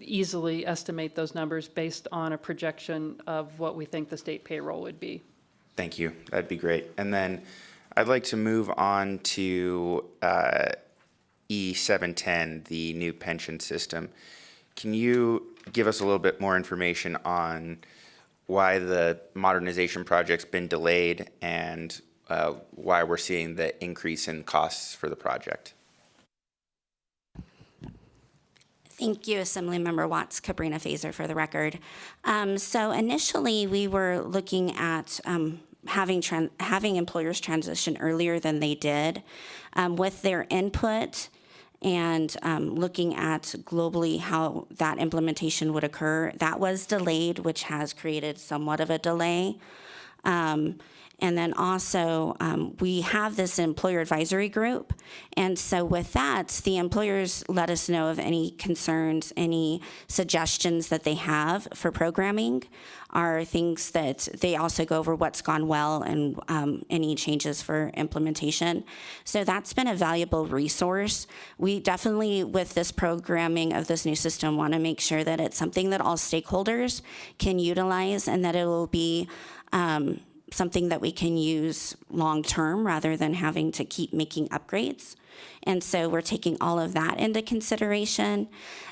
easily estimate those numbers based on a projection of what we think the state payroll would be. Thank you. That'd be great. And then I'd like to move on to E710, the new pension system. Can you give us a little bit more information on why the modernization project's been delayed and why we're seeing the increase in costs for the project? Thank you, Assemblymember Watts. Cabrina Fazer for the record. So initially, we were looking at having employers transition earlier than they did. With their input and looking at globally how that implementation would occur, that was delayed, which has created somewhat of a delay. And then also, we have this employer advisory group. And so with that, the employers let us know of any concerns, any suggestions that they have for programming, are things that they also go over what's gone well and any changes for implementation. So that's been a valuable resource. We definitely, with this programming of this new system, want to make sure that it's something that all stakeholders can utilize and that it will be something that we can use long-term rather than having to keep making upgrades. And so we're taking all of that into consideration.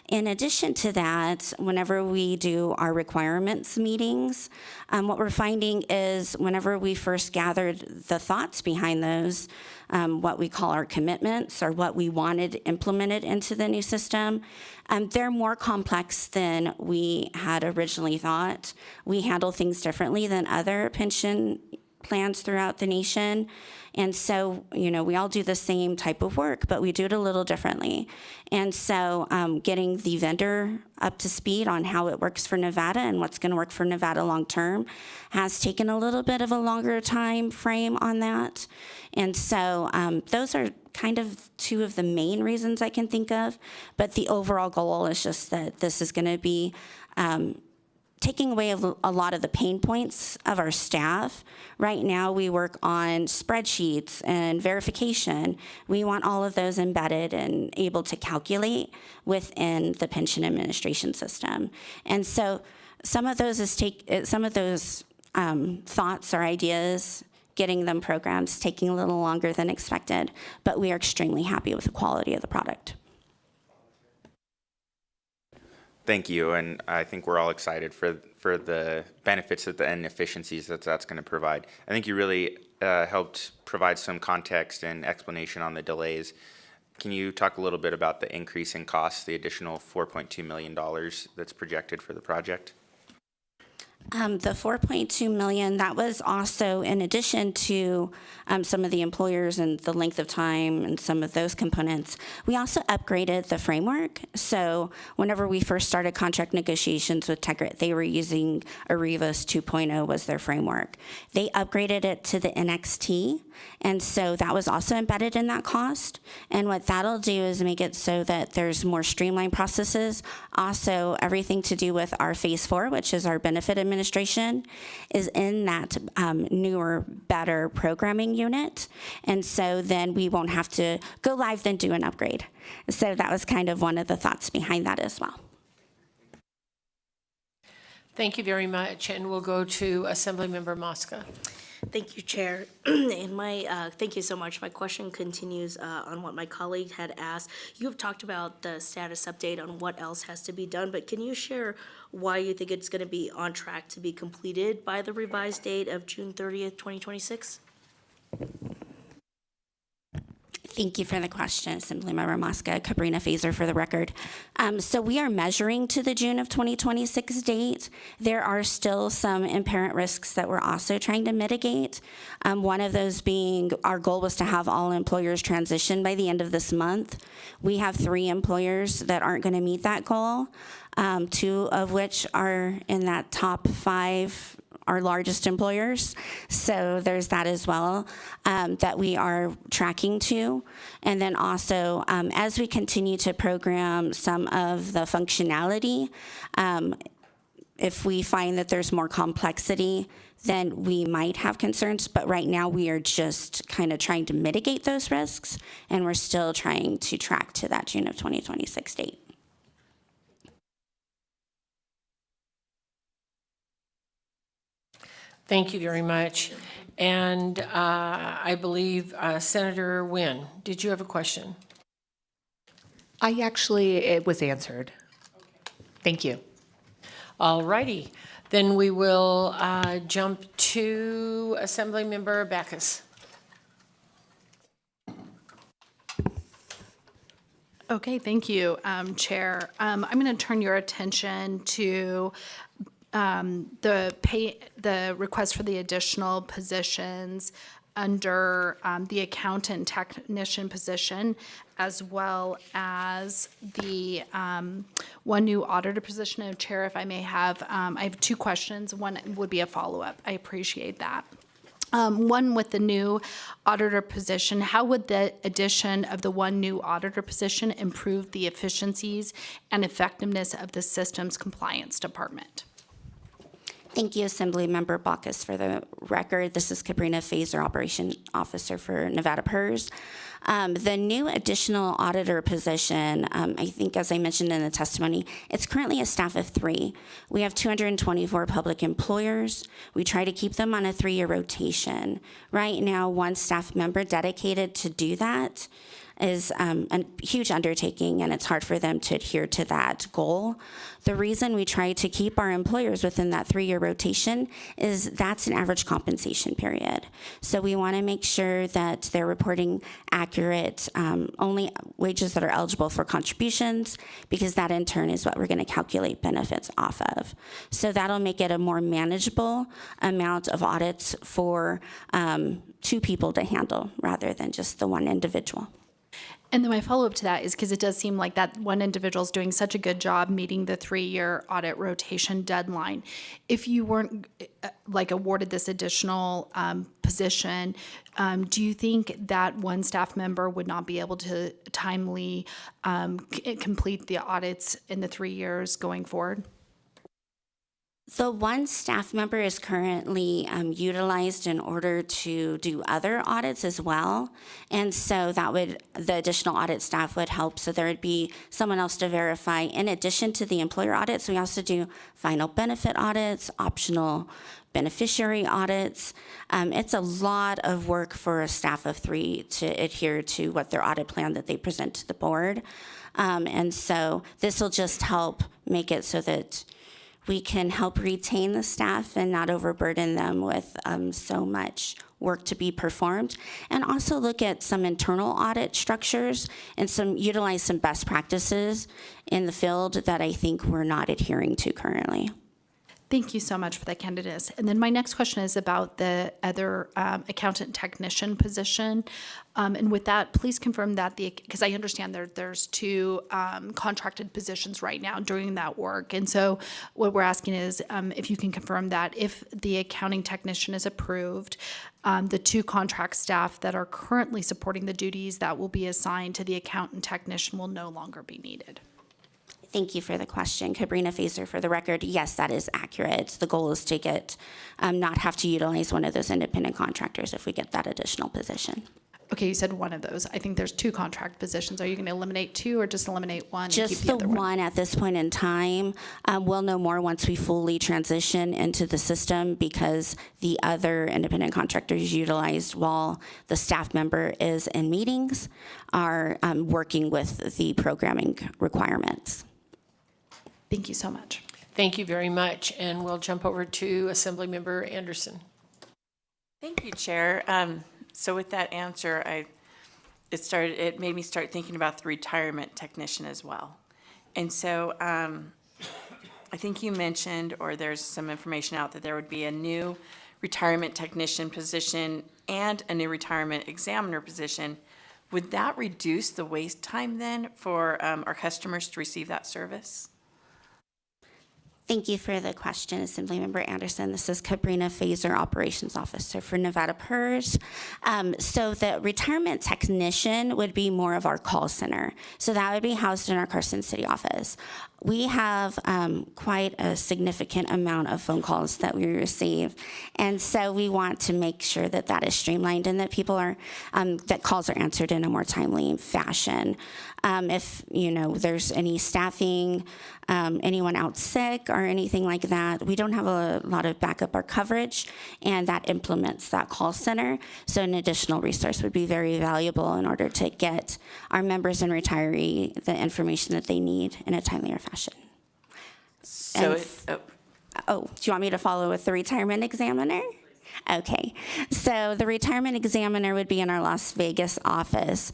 In addition to that, whenever we do our requirements meetings, what we're finding is whenever we first gathered the thoughts behind those, what we call our commitments or what we wanted implemented into the new system, they're more complex than we had originally thought. We handle things differently than other pension plans throughout the nation. And so, we all do the same type of work, but we do it a little differently. And so getting the vendor up to speed on how it works for Nevada and what's going to work for Nevada long term has taken a little bit of a longer time frame on that. And so those are kind of two of the main reasons I can think of. But the overall goal is just that this is going to be taking away a lot of the pain points of our staff. Right now, we work on spreadsheets and verification. We want all of those embedded and able to calculate within the pension administration system. And so some of those thoughts or ideas, getting them programmed is taking a little longer than expected, but we are extremely happy with the quality of the product. Thank you, and I think we're all excited for the benefits and efficiencies that's going to provide. I think you really helped provide some context and explanation on the delays. Can you talk a little bit about the increase in costs, the additional $4.2 million that's projected for the project? The $4.2 million, that was also in addition to some of the employers and the length of time and some of those components. We also upgraded the framework. So whenever we first started contract negotiations with Tegrit, they were using Arrivos 2.0 was their framework. They upgraded it to the NXT, and so that was also embedded in that cost. And what that'll do is make it so that there's more streamlined processes. Also, everything to do with our Phase 4, which is our benefit administration, is in that newer, better programming unit. And so then we won't have to go live then do an upgrade. So that was kind of one of the thoughts behind that as well. Thank you very much, and we'll go to Assemblymember Mosca. Thank you, Chair. And thank you so much. My question continues on what my colleague had asked. You have talked about the status update on what else has to be done, but can you share why you think it's going to be on track to be completed by the revised date of June 30th, 2026? Thank you for the question, Assemblymember Mosca. Cabrina Fazer for the record. So we are measuring to the June of 2026 date. There are still some inherent risks that we're also trying to mitigate. One of those being our goal was to have all employers transition by the end of this month. We have 3 employers that aren't going to meet that goal, 2 of which are in that top 5 our largest employers. So there's that as well that we are tracking to. And then also, as we continue to program some of the functionality, if we find that there's more complexity, then we might have concerns. But right now, we are just kind of trying to mitigate those risks, and we're still trying to track to that June of 2026 date. Thank you very much. And I believe Senator Nguyen, did you have a question? It was answered. Thank you. All righty. Then we will jump to Assemblymember Backus. Okay, thank you, Chair. I'm going to turn your attention to the request for the additional positions under the accountant technician position, as well as the one new auditor position. And Chair, if I may have, I have 2 questions. One would be a follow-up. I appreciate that. One, with the new auditor position, how would the addition of the one new auditor position improve the efficiencies and effectiveness of the system's compliance department? Thank you, Assemblymember Bacchus. For the record, this is Cabrina Fazer, Operation Officer for Nevada PERS. The new additional auditor position, I think as I mentioned in the testimony, it's currently a staff of 3. We have 224 public employers. We try to keep them on a 3-year rotation. Right now, one staff member dedicated to do that is a huge undertaking, and it's hard for them to adhere to that goal. The reason we try to keep our employers within that 3-year rotation is that's an average compensation period. So we want to make sure that they're reporting accurate, only wages that are eligible for contributions, because that in turn is what we're going to calculate benefits off of. So that'll make it a more manageable amount of audits for 2 people to handle rather than just the one individual. And then my follow-up to that is because it does seem like that one individual is doing such a good job meeting the 3-year audit rotation deadline. If you weren't awarded this additional position, do you think that one staff member would not be able to timely complete the audits in the 3 years going forward? The one staff member is currently utilized in order to do other audits as well. And so the additional audit staff would help. So there would be someone else to verify. In addition to the employer audits, we also do final benefit audits, optional beneficiary audits. It's a lot of work for a staff of 3 to adhere to what their audit plan that they present to the board. And so this will just help make it so that we can help retain the staff and not overburden them with so much work to be performed, and also look at some internal audit structures and utilize some best practices in the field that I think we're not adhering to currently. Thank you so much for that, Candace. And then my next question is about the other accountant technician position. And with that, please confirm that because I understand there's 2 contracted positions right now doing that work. And so what we're asking is if you can confirm that if the accounting technician is approved, the 2 contract staff that are currently supporting the duties that will be assigned to the accountant technician will no longer be needed. Thank you for the question. Cabrina Fazer, for the record, yes, that is accurate. The goal is to get, not have to utilize one of those independent contractors if we get that additional position. Okay, you said one of those. I think there's 2 contract positions. Are you going to eliminate 2 or just eliminate 1 and keep Just the the other one at this point in time. We'll know more once we fully transition into the system, because the other independent contractors utilized while the staff member is in meetings are working with the programming requirements. Thank you so much. Thank you very much, and we'll jump over to Assemblymember Anderson. Thank you, Chair. So with that answer, it made me start thinking about the retirement technician as well. And so I think you mentioned, or there's some information out that there would be a new retirement technician position and a new retirement examiner position. Would that reduce the wait time then for our customers to receive that service? Thank you for the question, Assemblymember Anderson. This is Cabrina Fazer, Operations Officer for Nevada PERS. So the retirement technician would be more of our call center. So that would be housed in our Carson City office. We have quite a significant amount of phone calls that we receive, and so we want to make sure that that is streamlined and that people are that calls are answered in a more timely fashion. If there's any staffing, anyone out sick or anything like that, we don't have a lot of backup or coverage, and that implements that call center. So an additional resource would be very valuable in order to get our members and retiree the information that they need in a timelier fashion. So do you want me to follow with the retirement examiner? Okay, so the retirement examiner would be in our Las Vegas office.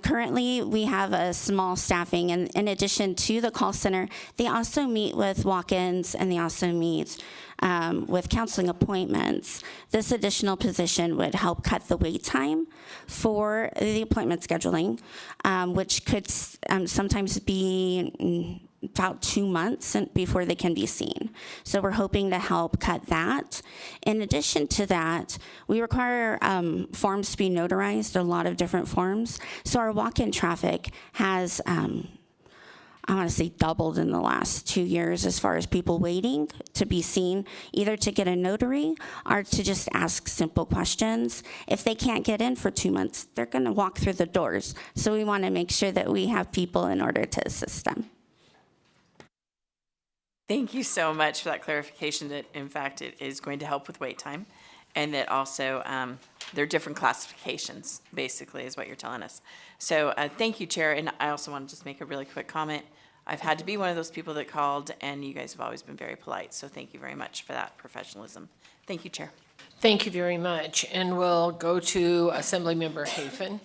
Currently, we have a small staffing, and in addition to the call center, they also meet with walk-ins, and they also meet with counseling appointments. This additional position would help cut the wait time for the appointment scheduling, which could sometimes be about 2 months before they can be seen. So we're hoping to help cut that. In addition to that, we require forms to be notarized, a lot of different forms. So our walk-in traffic has, I want to say, doubled in the last 2 years as far as people waiting to be seen, either to get a notary or to just ask simple questions. If they can't get in for 2 months, they're going to walk through the doors. So we want to make sure that we have people in order to assist them. Thank you so much for that clarification that, in fact, it is going to help with wait time, and that also there are different classifications, basically, is what you're telling us. So thank you, Chair, and I also want to just make a really quick comment. I've had to be one of those people that called, and you guys have always been very polite, so thank you very much for that professionalism. Thank you, Chair. Thank you very much. And we'll go to Assemblymember Hafen.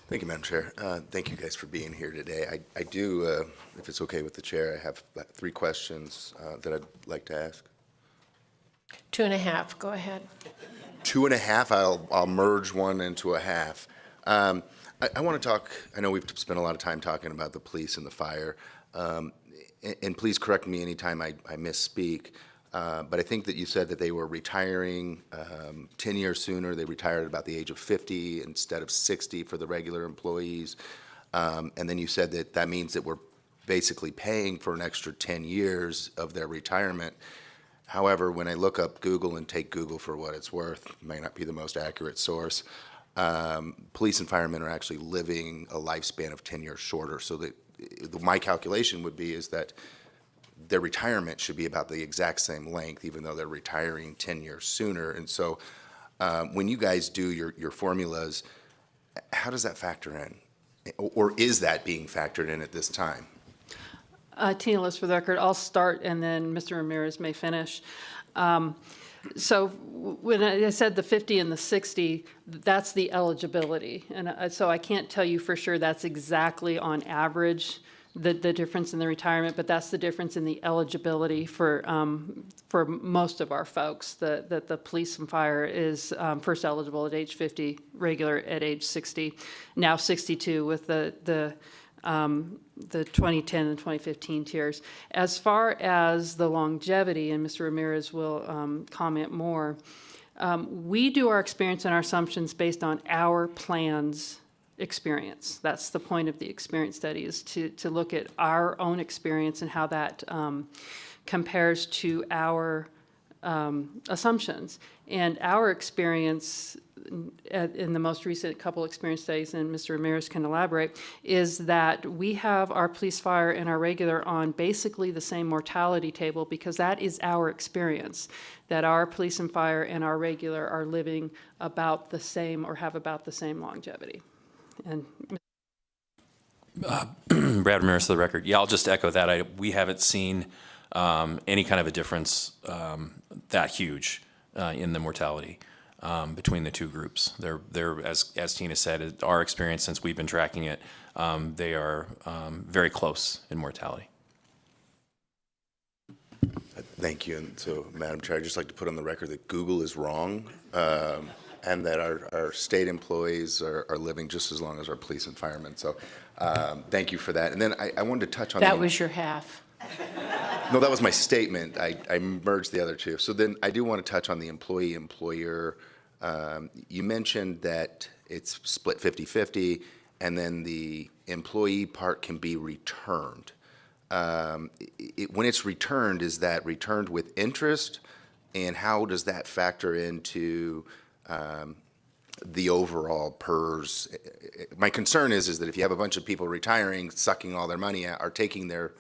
Thank you, Madam Chair. Thank you guys for being here today. I do, if it's okay with the chair, I have about 3 questions that I'd like to ask. 2.5, go ahead. 2.5, I'll merge one into a half. I want to talk, I know we've spent a lot of time talking about the police and the fire, and please correct me anytime I misspeak, but I think that you said that they were retiring 10 years sooner. They retired at about the age of 50 instead of 60 for the regular employees. And then you said that that means that we're basically paying for an extra 10 years of their retirement. However, when I look up Google and take Google for what it's worth, it may not be the most accurate source, police and firemen are actually living a lifespan of 10 years shorter. So that my calculation would be is that their retirement should be about the exact same length, even though they're retiring 10 years sooner. And so when you guys do your formulas, how does that factor in? Or is that being factored in at this time? Tina List, for the record, I'll start and then Mr. Ramirez may finish. So when I said the 50 and the 60, that's the eligibility. And so I can't tell you for sure that's exactly on average the difference in the retirement, but that's the difference in the eligibility for most of our folks. The police and fire is first eligible at age 50, regular at age 60, now 62 with the 2010 and 2015 tiers. As far as the longevity, and Mr. Ramirez will comment more, we do our experience and our assumptions based on our plan's experience. That's the point of the experience study, is to look at our own experience and how that compares to our assumptions. And our experience in the most recent couple experience studies, and Mr. Ramirez can elaborate, is that we have our police, fire, and our regular on basically the same mortality table, because that is our experience, that our police and fire and our regular are living about the same or have about the same longevity. And Brad Ramirez, for the record. Yeah, I'll just echo that. We haven't seen any kind of a difference that huge in the mortality between the two groups. They're as Tina said, our experience since we've been tracking it, they are very close in mortality. Thank you. And so, Madam Chair, I'd just like to put on the record that Google is wrong, and that our state employees are living just as long as our police and firemen. So thank you for that. And then I wanted to touch on That was your half. No, that was my statement. I merged the other two. So then I do want to touch on the employee-employer. You mentioned that it's split 50-50, and then the employee part can be returned. When it's returned, is that returned with interest? And how does that factor into the overall PERS? My concern is that if you have a bunch of people retiring, sucking all their money out, or taking their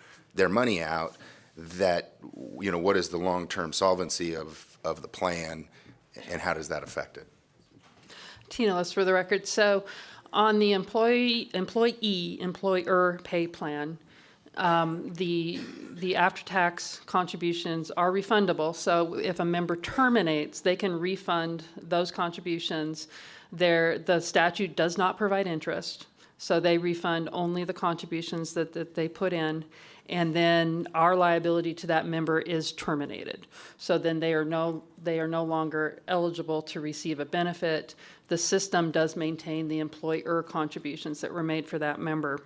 money out, that, you know, what is the long-term solvency of the plan, and how does that affect it? Tina List, for the record. So on the employer pay plan, the after-tax contributions are refundable. So if a member terminates, they can refund those contributions. The statute does not provide interest, so they refund only the contributions that they put in, and then our liability to that member is terminated. So then they are no longer eligible to receive a benefit. The system does maintain the employer contributions that were made for that member.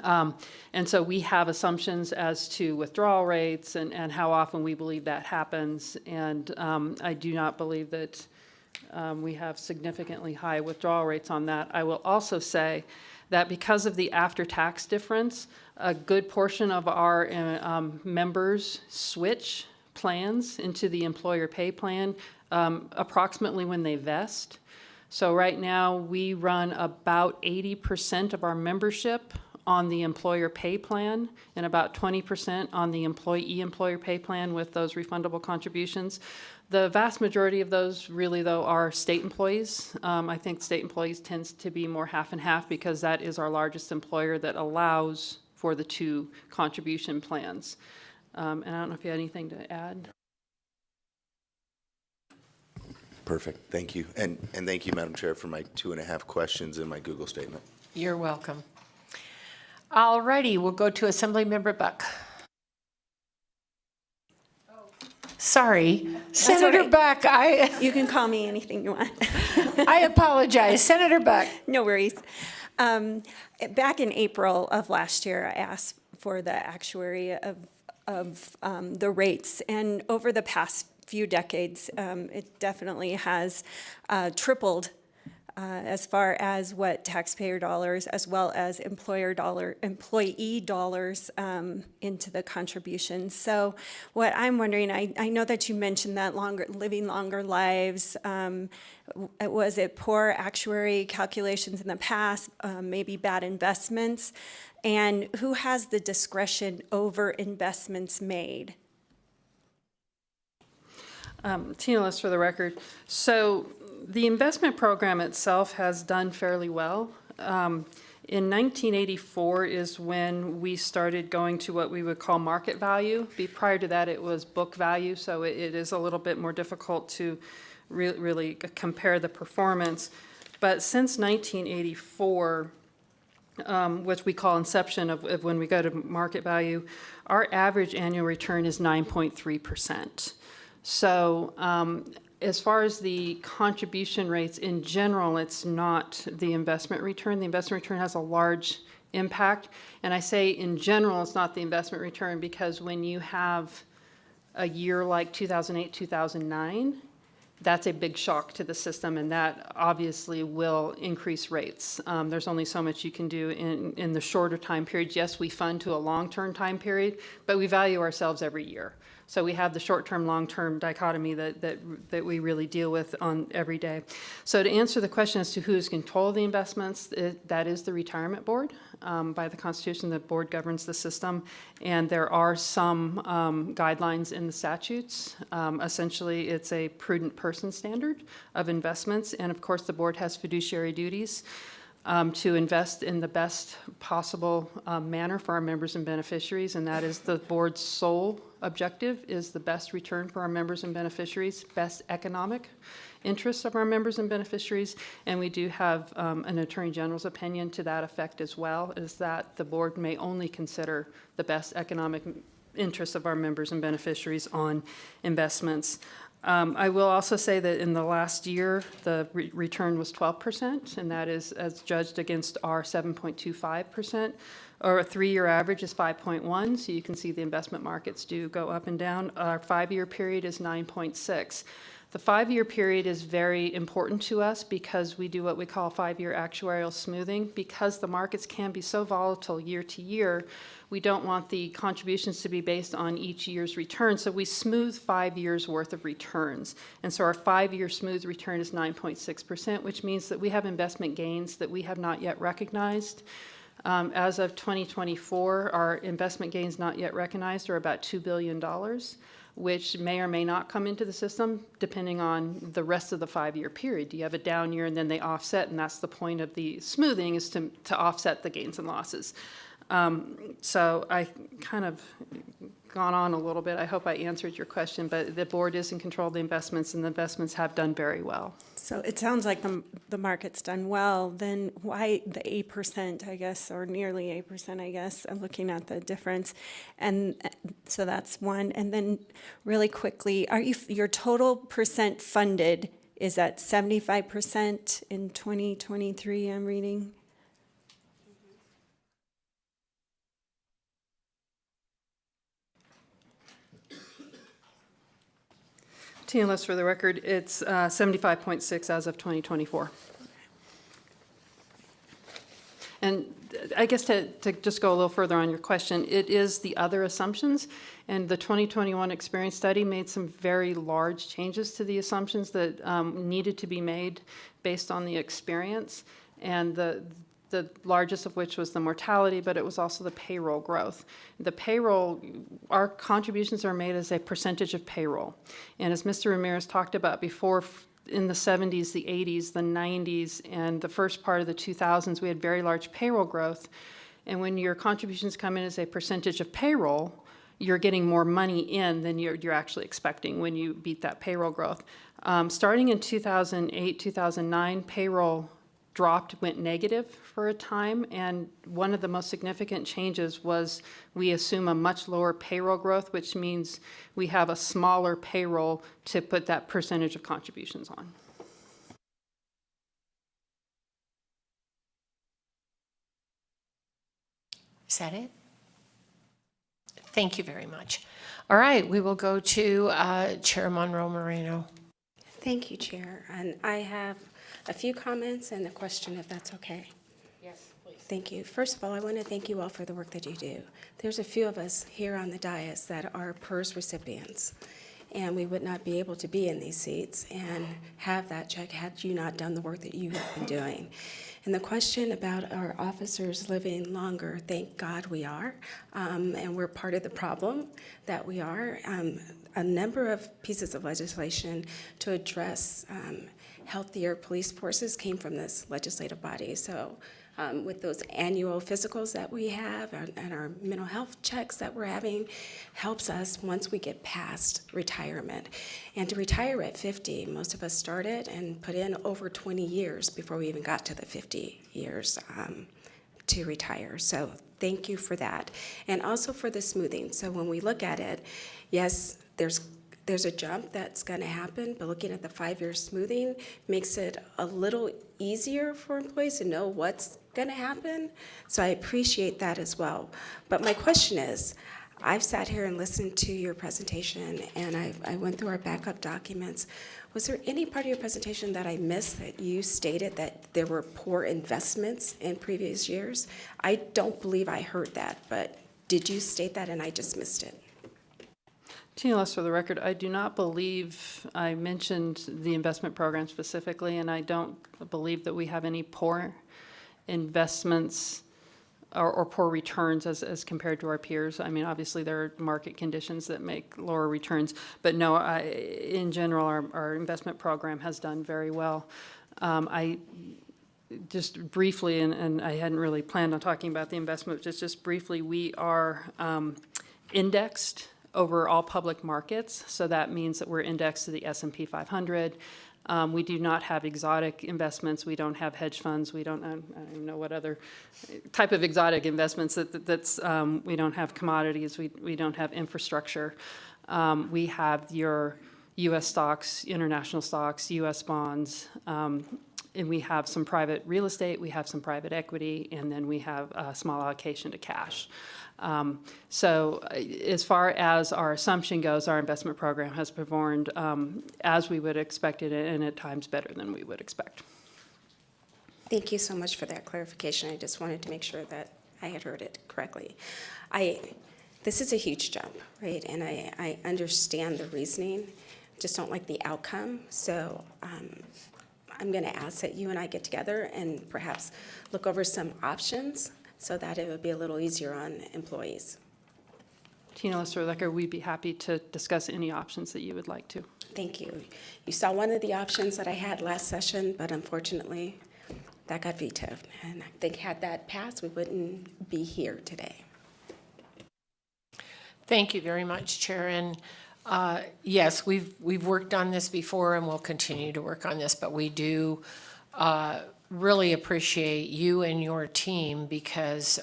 And so we have assumptions as to withdrawal rates and how often we believe that happens. And I do not believe that we have significantly high withdrawal rates on that. I will also say that because of the after-tax difference, a good portion of our members switch plans into the employer pay plan approximately when they vest. So right now, we run about 80% of our membership on the employer pay plan and about 20% on the employee employer pay plan with those refundable contributions. The vast majority of those really, though, are state employees. I think state employees tends to be more half and half because that is our largest employer that allows for the two contribution plans. And I don't know if you had anything to add. Perfect, thank you. And thank you, Madam Chair, for my 2.5 questions in my Google statement. You're welcome. All righty, we'll go to Assemblymember Buck. Sorry, Senator right. Buck, You can call me anything you want. I apologize. Senator Buck. No worries. Back in April of last year, I asked for the actuary of the rates, and over the past few decades, it definitely has tripled as far as what taxpayer dollars as well as employee dollars into the contributions. So what I'm wondering, I know that you mentioned that living longer lives. Was it poor actuary calculations in the past, maybe bad investments? And who has the discretion over investments made? Tina List for the record. So the investment program itself has done fairly well. In 1984 is when we started going to what we would call market value. Prior to that, it was book value, so it is a little bit more difficult to really compare the performance. But since 1984, which we call inception of when we go to market value, our average annual return is 9.3%. So as far as the contribution rates in general, it's not the investment return. The investment return has a large impact. And I say in general, it's not the investment return because when you have a year like 2008, 2009, that's a big shock to the system, and that obviously will increase rates. There's only so much you can do in the shorter time periods. Yes, we fund to a long-term time period, but we value ourselves every year. So we have the short-term, long-term dichotomy that we really deal with on every day. So to answer the question as to who's in control of the investments, that is the retirement board. By the Constitution, the board governs the system, and there are some guidelines in the statutes. Essentially, it's a prudent person standard of investments, and of course, the board has fiduciary duties to invest in the best possible manner for our members and beneficiaries, and that is the board's sole objective is the best return for our members and beneficiaries, best economic interests of our members and beneficiaries, and we do have an Attorney General's opinion to that effect as well, is that the board may only consider the best economic interests of our members and beneficiaries on investments. I will also say that in the last year, the return was 12%, and that is as judged against our 7.25%, or a 3-year average is 5.1, so you can see the investment markets do go up and down. Our 5-year period is 9.6. The 5-year period is very important to us because we do what we call 5-year actuarial smoothing. Because the markets can be so volatile year to year, we don't want the contributions to be based on each year's return, so we smooth 5 years worth of returns. And so our 5-year smooth return is 9.6%, which means that we have investment gains that we have not yet recognized. As of 2024, our investment gains not yet recognized are about $2 billion, which may or may not come into the system depending on the rest of the 5-year period. Do you have a down year and then they offset, and that's the point of the smoothing, is to offset the gains and losses. So I kind of gone on a little bit. I hope I answered your question, but the board is in control of the investments, and the investments have done very well. So it sounds like the market's done well. Then why the 8%, I guess, or nearly 8%, I guess? I'm looking at the difference. And so that's one. And then really quickly, your total percent funded is at 75% in 2023, I'm reading? TLS for the record, it's 75.6 as of 2024. And I guess to just go a little further on your question, it is the other assumptions, and the 2021 experience study made some very large changes to the assumptions that needed to be made based on the experience, and the largest of which was the mortality, but it was also the payroll growth. The payroll, our contributions are made as a percentage of payroll. And as Mr. Ramirez talked about before, in the 70s, the 80s, the 90s, and the first part of the 2000s, we had very large payroll growth. And when your contributions come in as a percentage of payroll, you're getting more money in than you're actually expecting when you beat that payroll growth. Starting in 2008, 2009, payroll went negative for a time, and one of the most significant changes was we assume a much lower payroll growth, which means we have a smaller payroll to put that percentage of contributions on. Is that it? Thank you very much. All right, we will go to Chair Monroe Moreno. Thank you, Chair. And I have a few comments and a question, if that's okay. Yes, please. Thank you. First of all, I want to thank you all for the work that you do. There's a few of us here on the dais that are PERS recipients, and we would not be able to be in these seats and have that check had you not done the work that you have been doing. And the question about our officers living longer, thank God we are, and we're part of the problem that we are. A number of pieces of legislation to address healthier police forces came from this legislative body. So with those annual physicals that we have and our mental health checks that we're having helps us once we get past retirement. And to retire at 50, most of us started and put in over 20 years before we even got to the 50 years to retire. So thank you for that. And also for the smoothing. So when we look at it, yes, there's a jump that's going to happen, but looking at the 5-year smoothing makes it a little easier for employees to know what's going to happen. So I appreciate that as well. But my question is, I've sat here and listened to your presentation, and I went through our backup documents. Was there any part of your presentation that I missed that you stated that there were poor investments in previous years? I don't believe I heard that, but did you state that and I just missed it? TLS for the record, I do not believe I mentioned the investment program specifically, and I don't believe that we have any poor investments or poor returns as compared to our peers. I mean, obviously there are market conditions that make lower returns, but no, in general, our investment program has done very well. I just briefly, and I hadn't really planned on talking about the investment, just briefly, we are indexed over all public markets, so that means that we're indexed to the S&P 500. We do not have exotic investments. We don't have hedge funds. We don't, I don't even know what other type of exotic investments that's, we don't have commodities. We don't have infrastructure. We have your U.S. stocks, international stocks, U.S. bonds, and we have some private real estate, we have some private equity, and then we have a small allocation to cash. So as far as our assumption goes, our investment program has performed as we would expect it, and at times better than we would expect. Thank you so much for that clarification. I just wanted to make sure that I had heard it correctly. This is a huge jump, right? And I understand the reasoning, just don't like the outcome. So I'm going to ask that you and I get together and perhaps look over some options so that it would be a little easier on employees. Tina Lister-Lecker, we'd be happy to discuss any options that you would like to. Thank you. You saw one of the options that I had last session, but unfortunately, that got vetoed. And I think had that passed, we wouldn't be here today. Thank you very much, Chair. And yes, we've worked on this before and we'll continue to work on this, but we do really appreciate you and your team because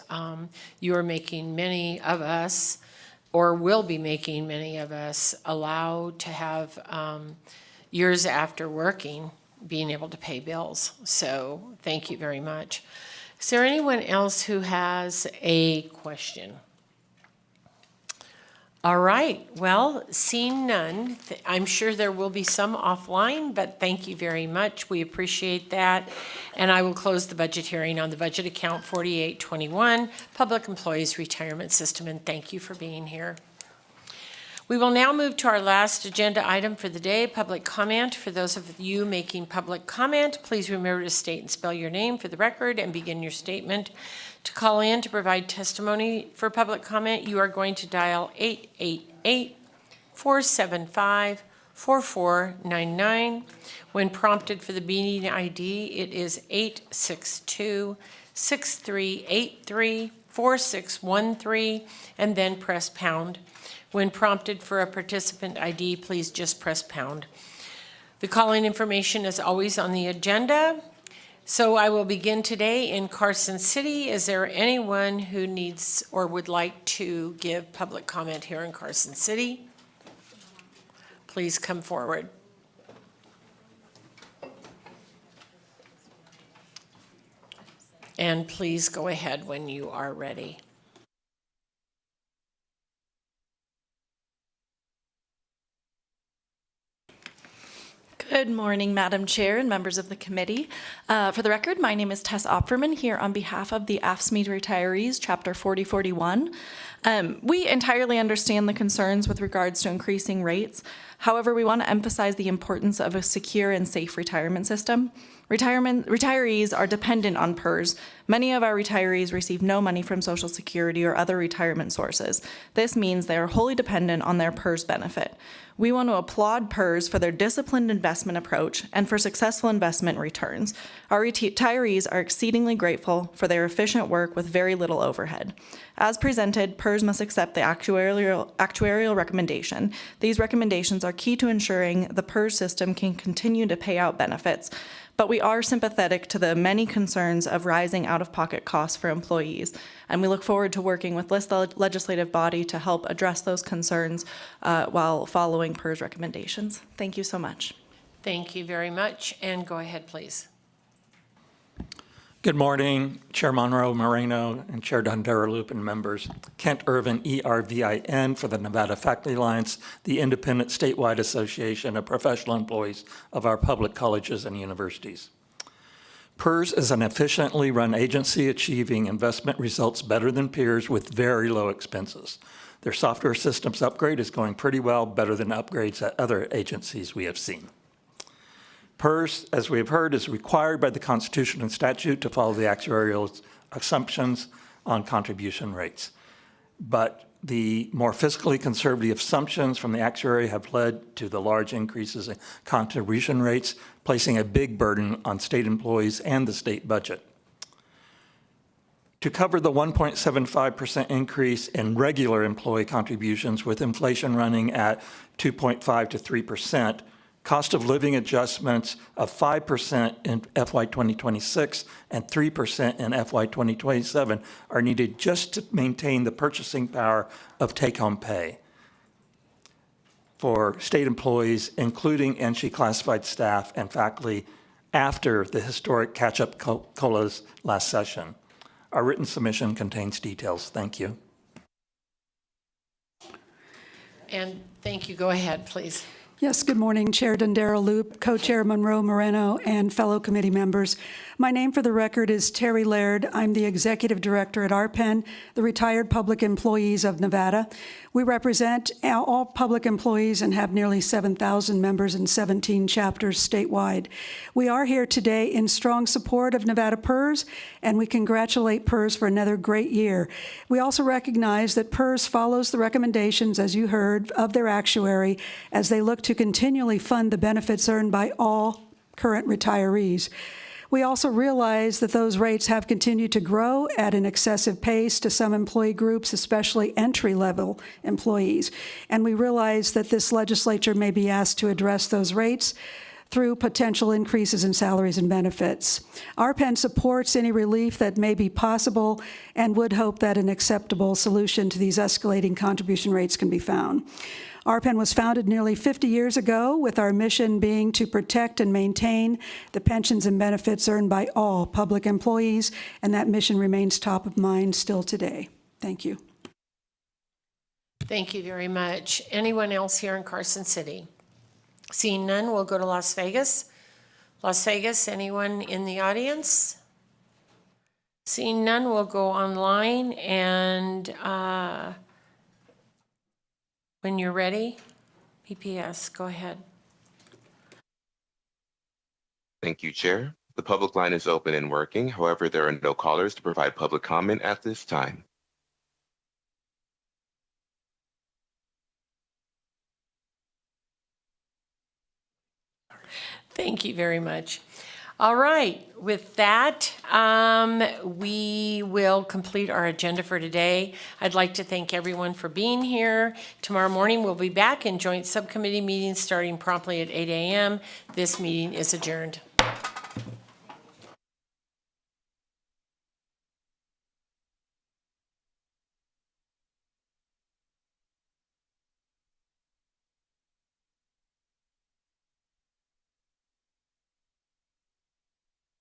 you are making many of us, or will be making many of us, allowed to have years after working, being able to pay bills. So thank you very much. Is there anyone else who has a question? All right, well, seeing none, I'm sure there will be some offline, but thank you very much. We appreciate that. And I will close the budget hearing on the budget account 4821, Public Employees Retirement System, and thank you for being here. We will now move to our last agenda item for the day, public comment. For those of you making public comment, please remember to state and spell your name for the record and begin your statement. To call in to provide testimony for public comment, you are going to dial 888-475-4499. When prompted for the meeting ID, it is 862-6383-4613, and then press pound. When prompted for a participant ID, please just press pound. The calling information is always on the agenda. So I will begin today in Carson City. Is there anyone who needs or would like to give public comment here in Carson City? Please come forward. And please go ahead when you are ready. Good morning, Madam Chair and members of the committee. For the record, my name is Tess Opferman here on behalf of the AFSCME retirees, Chapter 4041. We entirely understand the concerns with regards to increasing rates. However, we want to emphasize the importance of a secure and safe retirement system. Retirees are dependent on PERS. Many of our retirees receive no money from Social Security or other retirement sources. This means they are wholly dependent on their PERS benefit. We want to applaud PERS for their disciplined investment approach and for successful investment returns. Our retirees are exceedingly grateful for their efficient work with very little overhead. As presented, PERS must accept the actuarial recommendation. These recommendations are key to ensuring the PERS system can continue to pay out benefits, but we are sympathetic to the many concerns of rising out-of-pocket costs for employees, and we look forward to working with this legislative body to help address those concerns while following PERS recommendations. Thank you so much. Thank you very much, and go ahead, please. Good morning, Chair Monroe Moreno and Chair Dondera-Loop and members. Kent Irvin, ERVIN, for the Nevada Faculty Alliance, the independent statewide association of professional employees of our public colleges and universities. PERS is an efficiently run agency achieving investment results better than peers with very low expenses. Their software systems upgrade is going pretty well, better than upgrades at other agencies we have seen. PERS, as we have heard, is required by the Constitution and statute to follow the actuarial assumptions on contribution rates. But the more fiscally conservative assumptions from the actuary have led to the large increases in contribution rates, placing a big burden on state employees and the state budget. To cover the 1.75% increase in regular employee contributions with inflation running at 2.5 to 3%, cost of living adjustments of 5% in FY 2026 and 3% in FY 2027 are needed just to maintain the purchasing power of take-home pay for state employees, including NSHE classified staff and faculty, after the historic catch-up COLAs last session. Our written submission contains details. Thank you. And thank you. Go ahead, please. Yes, good morning, Chair Dondera-Loop, Co-Chair Monroe Moreno, and fellow committee members. My name for the record is Terry Laird. I'm the Executive Director at RPEN, the Retired Public Employees of Nevada. We represent all public employees and have nearly 7,000 members in 17 chapters statewide. We are here today in strong support of Nevada PERS, and we congratulate PERS for another great year. We also recognize that PERS follows the recommendations, as you heard, of their actuary as they look to continually fund the benefits earned by all current retirees. We also realize that those rates have continued to grow at an excessive pace to some employee groups, especially entry-level employees. And we realize that this legislature may be asked to address those rates through potential increases in salaries and benefits. RPEN supports any relief that may be possible and would hope that an acceptable solution to these escalating contribution rates can be found. RPEN was founded nearly 50 years ago, with our mission being to protect and maintain the pensions and benefits earned by all public employees, and that mission remains top of mind still today. Thank you. Thank you very much. Anyone else here in Carson City? Seeing none, we'll go to Las Vegas. Las Vegas, anyone in the audience? Seeing none, we'll go online, and when you're ready, PPS, go ahead. Thank you, Chair. The public line is open and working. However, there are no callers to provide public comment at this time. Thank you very much. All right, with that, we will complete our agenda for today. I'd like to thank everyone for being here. Tomorrow morning, we'll be back in joint subcommittee meetings starting promptly at 8 a.m. This meeting is adjourned.